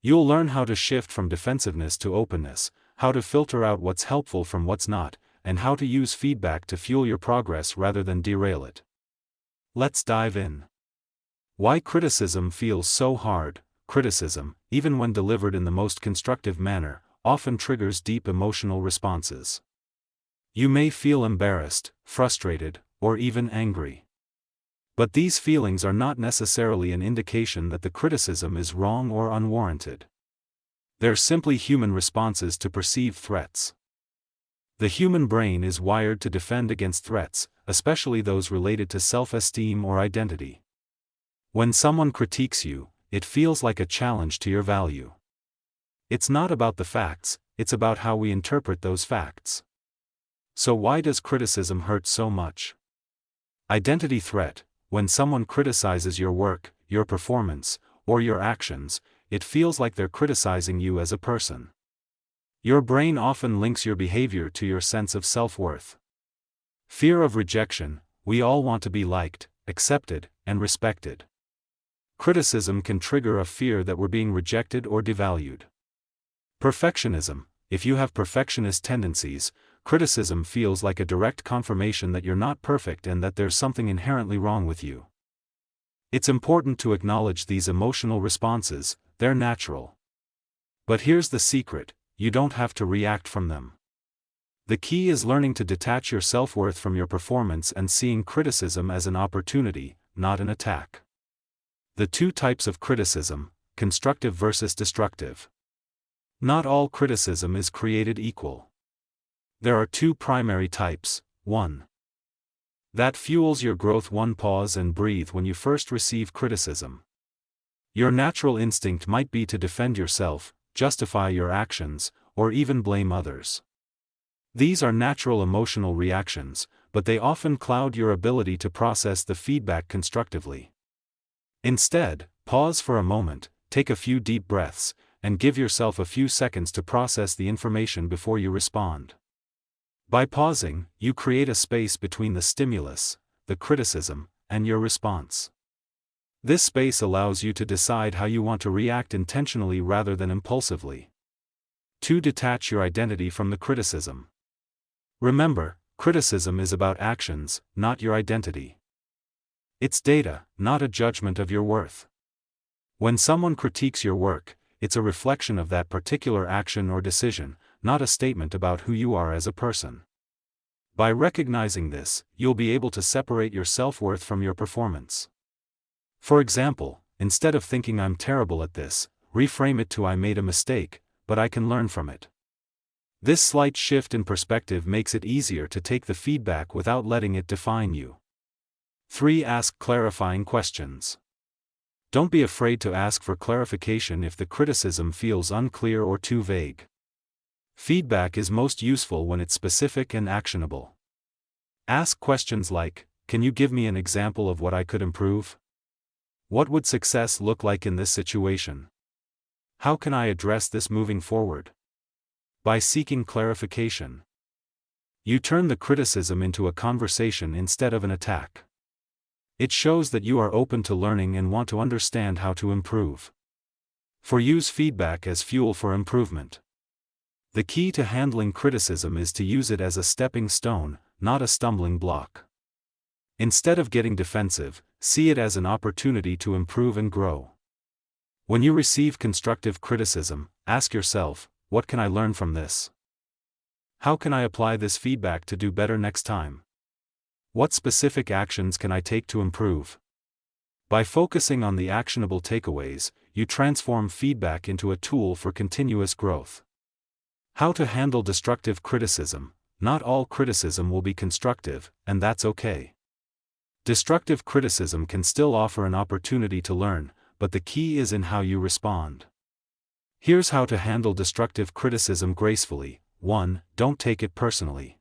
You'll learn how to shift from defensiveness to openness, how to filter out what's helpful from what's not, and how to use feedback to fuel your progress rather than derail it. Let's dive in. Why criticism feels so hard. Criticism, even when delivered in the most constructive manner, often triggers deep emotional responses. You may feel embarrassed, frustrated, or even angry. But these feelings are not necessarily an indication that the criticism is wrong or unwarranted. They're simply human responses to perceived threats. The human brain is wired to defend against threats, especially those related to self-esteem or identity. When someone critiques you, it feels like a challenge to your value. It's not about the facts, it's about how we interpret those facts. So why does criticism hurt so much? Identity threat: when someone criticizes your work, your performance, or your actions, it feels like they're criticizing you as a person. Your brain often links your behavior to your sense of self-worth. Fear of rejection: we all want to be liked, accepted, and respected. Criticism can trigger a fear that we're being rejected or devalued. Perfectionism: if you have perfectionist tendencies, criticism feels like a direct confirmation that you're not perfect and that there's something inherently wrong with you. It's important to acknowledge these emotional responses, they're natural. But here's the secret: you don't have to react from them. The key is learning to detach your self-worth from your performance and seeing criticism as an opportunity, not an attack. The two types of criticism: constructive versus destructive. Not all criticism is created equal. There are two primary types. 1. That fuels your growth. 1. Pause and breathe when you first receive criticism. Your natural instinct might be to defend yourself, justify your actions, or even blame others. These are natural emotional reactions, but they often cloud your ability to process the feedback constructively. Instead, pause for a moment, take a few deep breaths, and give yourself a few seconds to process the information before you respond. By pausing, you create a space between the stimulus, the criticism, and your response. This space allows you to decide how you want to react intentionally rather than impulsively. 2. Detach your identity from the criticism. Remember, criticism is about actions, not your identity. It's data, not a judgment of your worth. When someone critiques your work, it's a reflection of that particular action or decision, not a statement about who you are as a person. By recognizing this, you'll be able to separate your self-worth from your performance. For example, instead of thinking "I'm terrible at this," reframe it to "I made a mistake, but I can learn from it." This slight shift in perspective makes it easier to take the feedback without letting it define you. 3. Ask clarifying questions. Don't be afraid to ask for clarification if the criticism feels unclear or too vague. Feedback is most useful when it's specific and actionable. Ask questions like, "Can you give me an example of what I could improve? What would success look like in this situation? How can I address this moving forward?" By seeking clarification, you turn the criticism into a conversation instead of an attack. It shows that you are open to learning and want to understand how to improve. 4. Use feedback as fuel for improvement. The key to handling criticism is to use it as a stepping stone, not a stumbling block. Instead of getting defensive, see it as an opportunity to improve and grow. When you receive constructive criticism, ask yourself, what can I learn from this? How can I apply this feedback to do better next time? What specific actions can I take to improve? By focusing on the actionable takeaways, you transform feedback into a tool for continuous growth. How to handle destructive criticism. Not all criticism will be constructive, and that's okay. Destructive criticism can still offer an opportunity to learn, but the key is in how you respond. Here's how to handle destructive criticism gracefully. 1. Don't take it personally.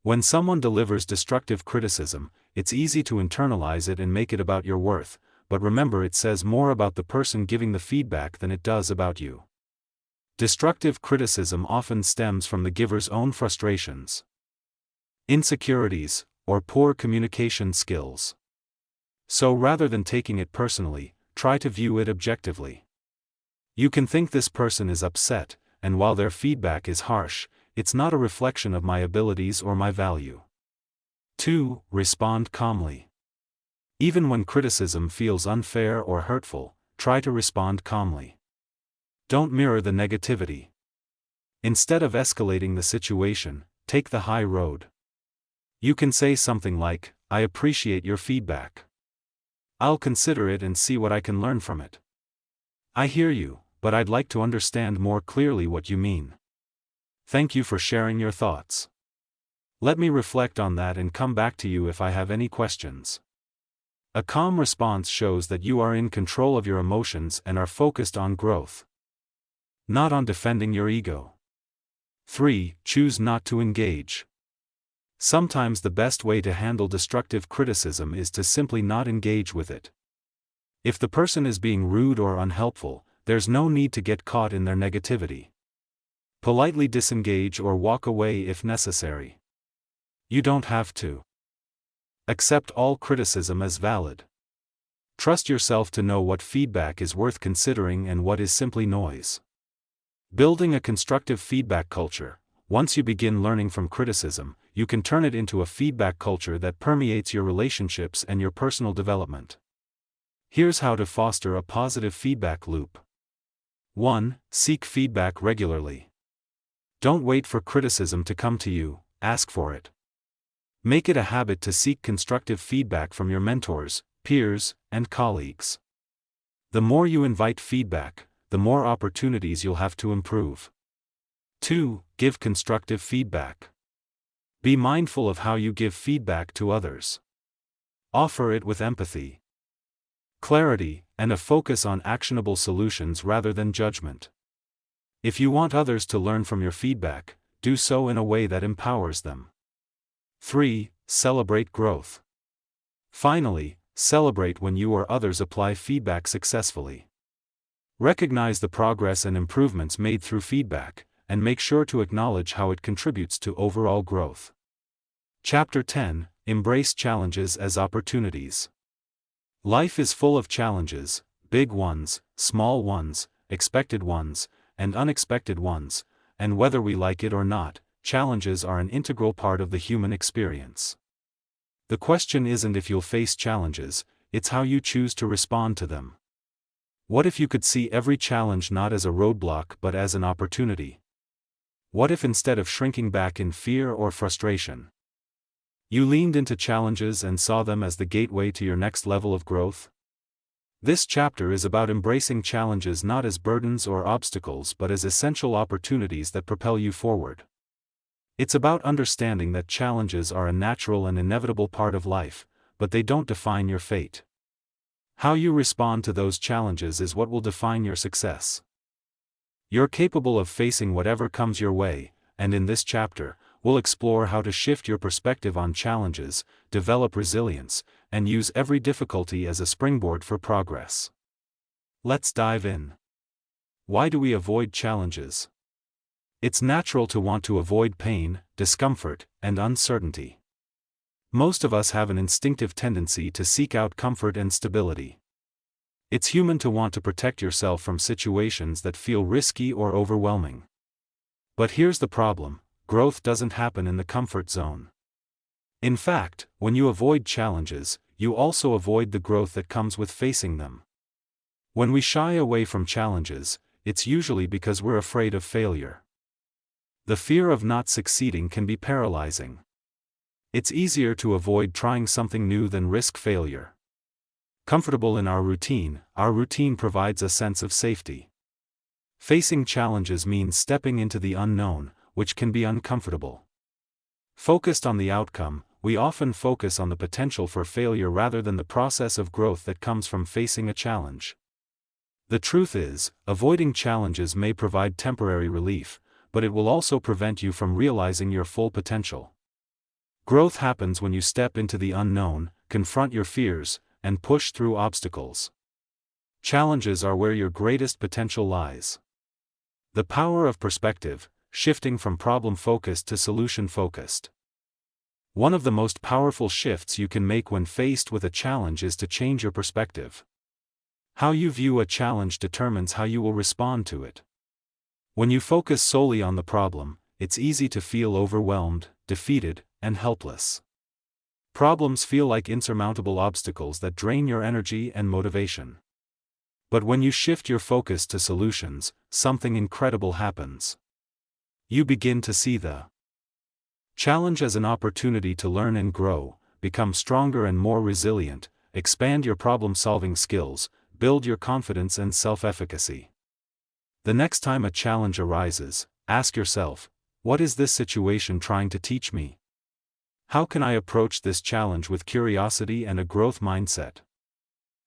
When someone delivers destructive criticism, it's easy to internalize it and make it about your worth, but remember, it says more about the person giving the feedback than it does about you. Destructive criticism often stems from the giver's own frustrations, insecurities, or poor communication skills. So rather than taking it personally, try to view it objectively. You can think this person is upset, and while their feedback is harsh, it's not a reflection of my abilities or my value. 2. Respond calmly. Even when criticism feels unfair or hurtful, try to respond calmly. Don't mirror the negativity. Instead of escalating the situation, take the high road. You can say something like, I appreciate your feedback. I'll consider it and see what I can learn from it. I hear you, but I'd like to understand more clearly what you mean. Thank you for sharing your thoughts. Let me reflect on that and come back to you if I have any questions. A calm response shows that you are in control of your emotions and are focused on growth, not on defending your ego. 3. Choose not to engage. Sometimes the best way to handle destructive criticism is to simply not engage with it. If the person is being rude or unhelpful, there's no need to get caught in their negativity. Politely disengage or walk away if necessary. You don't have to accept all criticism as valid. Trust yourself to know what feedback is worth considering and what is simply noise. Building a constructive feedback culture. Once you begin learning from criticism, you can turn it into a feedback culture that permeates your relationships and your personal development. Here's how to foster a positive feedback loop. 1. Seek feedback regularly. Don't wait for criticism to come to you, ask for it. Make it a habit to seek constructive feedback from your mentors, peers, and colleagues. The more you invite feedback, the more opportunities you'll have to improve. 2. Give constructive feedback. Be mindful of how you give feedback to others. Offer it with empathy, clarity, and a focus on actionable solutions rather than judgment. If you want others to learn from your feedback, do so in a way that empowers them. 3. Celebrate growth. Finally, celebrate when you or others apply feedback successfully. Recognize the progress and improvements made through feedback, and make sure to acknowledge how it contributes to overall growth. Chapter 10. Embrace challenges as opportunities. Life is full of challenges, big ones, small ones, expected ones, and unexpected ones, and whether we like it or not, challenges are an integral part of the human experience. The question isn't if you'll face challenges, it's how you choose to respond to them. What if you could see every challenge not as a roadblock but as an opportunity? What if instead of shrinking back in fear or frustration, you leaned into challenges and saw them as the gateway to your next level of growth? This chapter is about embracing challenges not as burdens or obstacles but as essential opportunities that propel you forward. It's about understanding that challenges are a natural and inevitable part of life, but they don't define your fate. How you respond to those challenges is what will define your success. You're capable of facing whatever comes your way, and in this chapter, we'll explore how to shift your perspective on challenges, develop resilience, and use every difficulty as a springboard for progress. Let's dive in. Why do we avoid challenges? It's natural to want to avoid pain, discomfort, and uncertainty. Most of us have an instinctive tendency to seek out comfort and stability. It's human to want to protect yourself from situations that feel risky or overwhelming. But here's the problem: growth doesn't happen in the comfort zone. In fact, when you avoid challenges, you also avoid the growth that comes with facing them. When we shy away from challenges, it's usually because we're afraid of failure. The fear of not succeeding can be paralyzing. It's easier to avoid trying something new than risk failure. Comfortable in our routine provides a sense of safety. Facing challenges means stepping into the unknown, which can be uncomfortable. Focused on the outcome, we often focus on the potential for failure rather than the process of growth that comes from facing a challenge. The truth is, avoiding challenges may provide temporary relief, but it will also prevent you from realizing your full potential. Growth happens when you step into the unknown, confront your fears, and push through obstacles. Challenges are where your greatest potential lies. The power of perspective, shifting from problem-focused to solution-focused. One of the most powerful shifts you can make when faced with a challenge is to change your perspective. How you view a challenge determines how you will respond to it. When you focus solely on the problem, it's easy to feel overwhelmed, defeated, and helpless. Problems feel like insurmountable obstacles that drain your energy and motivation. But when you shift your focus to solutions, something incredible happens. You begin to see the challenge as an opportunity to learn and grow, become stronger and more resilient, expand your problem-solving skills, build your confidence and self-efficacy. The next time a challenge arises, ask yourself, what is this situation trying to teach me? How can I approach this challenge with curiosity and a growth mindset?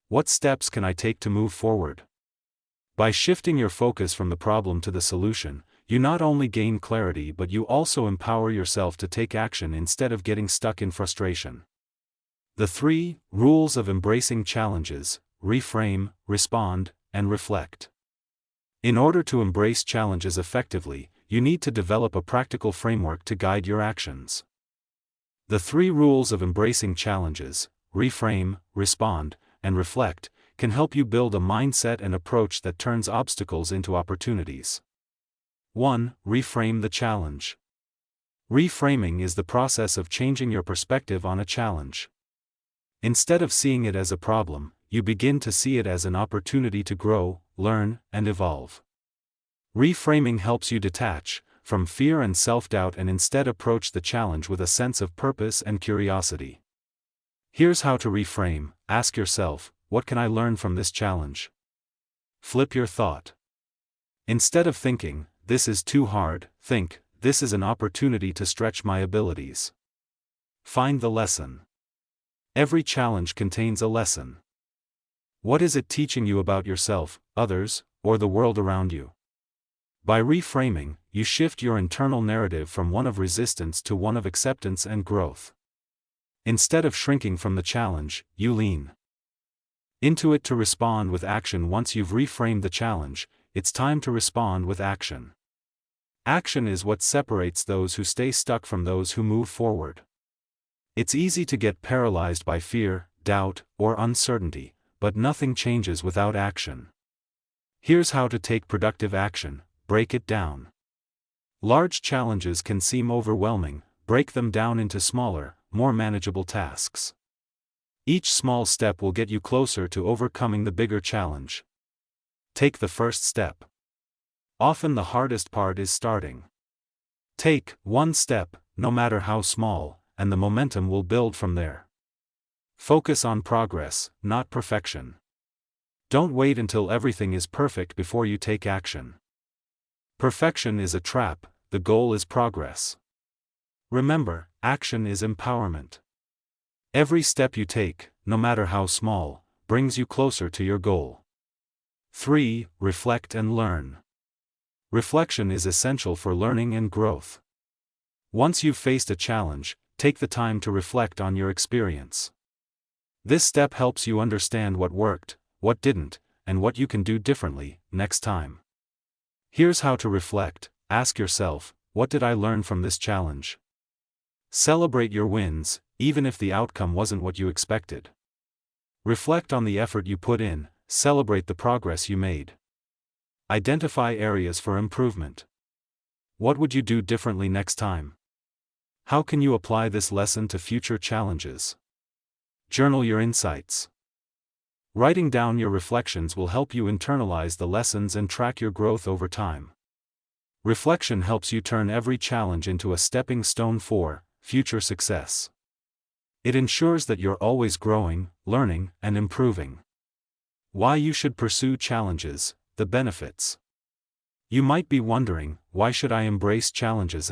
What steps can I take to move forward? By shifting your focus from the problem to the solution, you not only gain clarity but you also empower yourself to take action instead of getting stuck in frustration. The 3 rules of embracing challenges: reframe, respond, and reflect. In order to embrace challenges effectively, you need to develop a practical framework to guide your actions. The 3 rules of embracing challenges: reframe, respond, and reflect, can help you build a mindset and approach that turns obstacles into opportunities. 1. Reframe the challenge. Reframing is the process of changing your perspective on a challenge. Instead of seeing it as a problem, you begin to see it as an opportunity to grow, learn, and evolve. Reframing helps you detach from fear and self-doubt and instead approach the challenge with a sense of purpose and curiosity. Here's how to reframe. Ask yourself, what can I learn from this challenge? Flip your thought. Instead of thinking, this is too hard, think, this is an opportunity to stretch my abilities. Find the lesson. Every challenge contains a lesson. What is it teaching you about yourself, others, or the world around you? By reframing, you shift your internal narrative from one of resistance to one of acceptance and growth. Instead of shrinking from the challenge, you lean into it to respond with action. Once you've reframed the challenge, it's time to respond with action. Action is what separates those who stay stuck from those who move forward. It's easy to get paralyzed by fear, doubt, or uncertainty, but nothing changes without action. Here's how to take productive action. Break it down. Large challenges can seem overwhelming. Break them down into smaller, more manageable tasks. Each small step will get you closer to overcoming the bigger challenge. Take the first step. Often the hardest part is starting. Take one step, no matter how small, and the momentum will build from there. Focus on progress, not perfection. Don't wait until everything is perfect before you take action. Perfection is a trap, the goal is progress. Remember, action is empowerment. Every step you take, no matter how small, brings you closer to your goal. 3. Reflect and learn. Reflection is essential for learning and growth. Once you've faced a challenge, take the time to reflect on your experience. This step helps you understand what worked, what didn't, and what you can do differently next time. Here's how to reflect. Ask yourself, what did I learn from this challenge? Celebrate your wins, even if the outcome wasn't what you expected. Reflect on the effort you put in, celebrate the progress you made. Identify areas for improvement. What would you do differently next time? How can you apply this lesson to future challenges? Journal your insights. Writing down your reflections will help you internalize the lessons and track your growth over time. Reflection helps you turn every challenge into a stepping stone for future success. It ensures that you're always growing, learning, and improving. Why you should pursue challenges, the benefits. You might be wondering, why should I embrace challenges?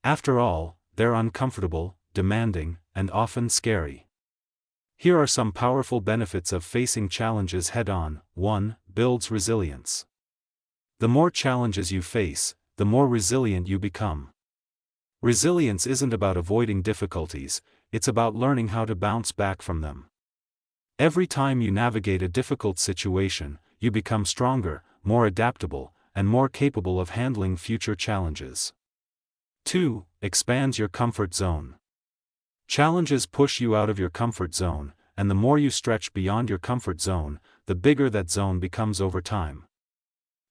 After all, they're uncomfortable, demanding, and often scary. Here are some powerful benefits of facing challenges head-on. 1. Builds resilience. The more challenges you face, the more resilient you become. Resilience isn't about avoiding difficulties, it's about learning how to bounce back from them. Every time you navigate a difficult situation, you become stronger, more adaptable, and more capable of handling future challenges. 2. Expands your comfort zone. Challenges push you out of your comfort zone, and the more you stretch beyond your comfort zone, the bigger that zone becomes over time.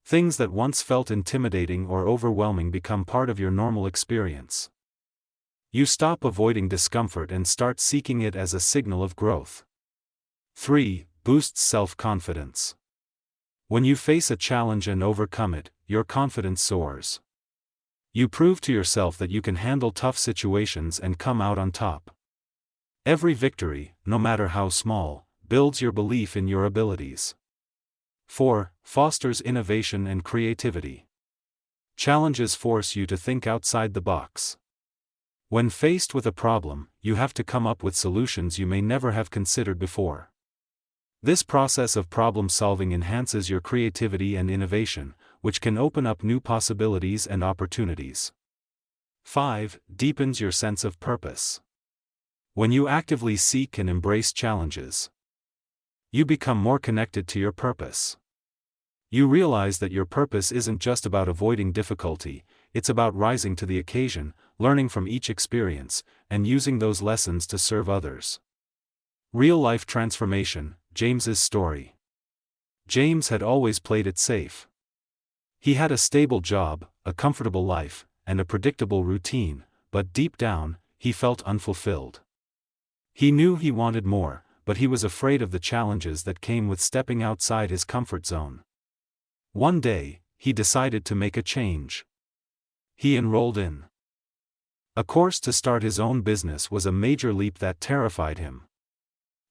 Things that once felt intimidating or overwhelming become part of your normal experience. You stop avoiding discomfort and start seeking it as a signal of growth. 3. Boosts self-confidence. When you face a challenge and overcome it, your confidence soars. You prove to yourself that you can handle tough situations and come out on top. Every victory, no matter how small, builds your belief in your abilities. 4. Fosters innovation and creativity. Challenges force you to think outside the box. When faced with a problem, you have to come up with solutions you may never have considered before. This process of problem-solving enhances your creativity and innovation, which can open up new possibilities and opportunities. 5. Deepens your sense of purpose. When you actively seek and embrace challenges, you become more connected to your purpose. You realize that your purpose isn't just about avoiding difficulty, it's about rising to the occasion, learning from each experience, and using those lessons to serve others. Real-life transformation. James's story. James had always played it safe. He had a stable job, a comfortable life, and a predictable routine, but deep down, he felt unfulfilled. He knew he wanted more, but he was afraid of the challenges that came with stepping outside his comfort zone. One day, he decided to make a change. He enrolled in a course to start his own business. Was a major leap that terrified him.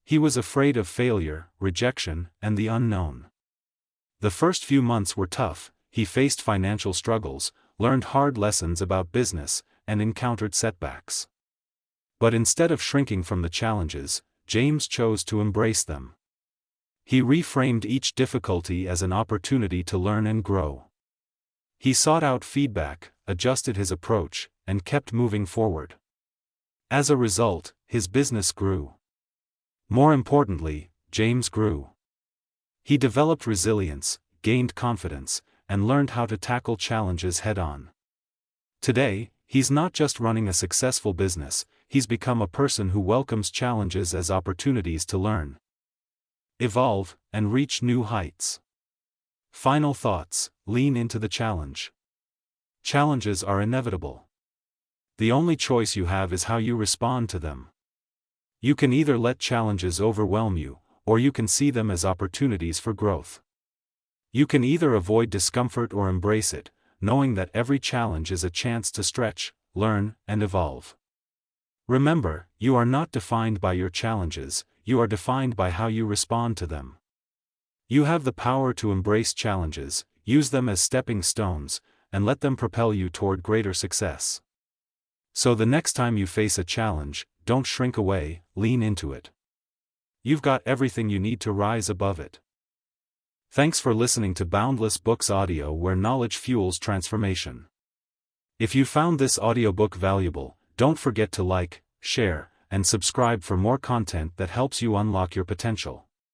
He was afraid of failure, rejection, and the unknown. The first few months were tough. He faced financial struggles, learned hard lessons about business, and encountered setbacks. But instead of shrinking from the challenges, James chose to embrace them. He reframed each difficulty as an opportunity to learn and grow. He sought out feedback, adjusted his approach, and kept moving forward. As a result, his business grew. More importantly, James grew. He developed resilience, gained confidence, and learned how to tackle challenges head-on. Today, he's not just running a successful business, he's become a person who welcomes challenges as opportunities to learn, evolve, and reach new heights. Final thoughts. Lean into the challenge. Challenges are inevitable. The only choice you have is how you respond to them. You can either let challenges overwhelm you, or you can see them as opportunities for growth. You can either avoid discomfort or embrace it, knowing that every challenge is a chance to stretch, learn, and evolve. Remember, you are not defined by your challenges, you are defined by how you respond to them. You have the power to embrace challenges, use them as stepping stones, and let them propel you toward greater success. So the next time you face a challenge, don't shrink away, lean into it. You've got everything you need to rise above it. Thanks for listening to Boundless Books Audio, where knowledge fuels transformation. If you found this audiobook valuable, don't forget to like, share, and subscribe for more content that helps you unlock your potential.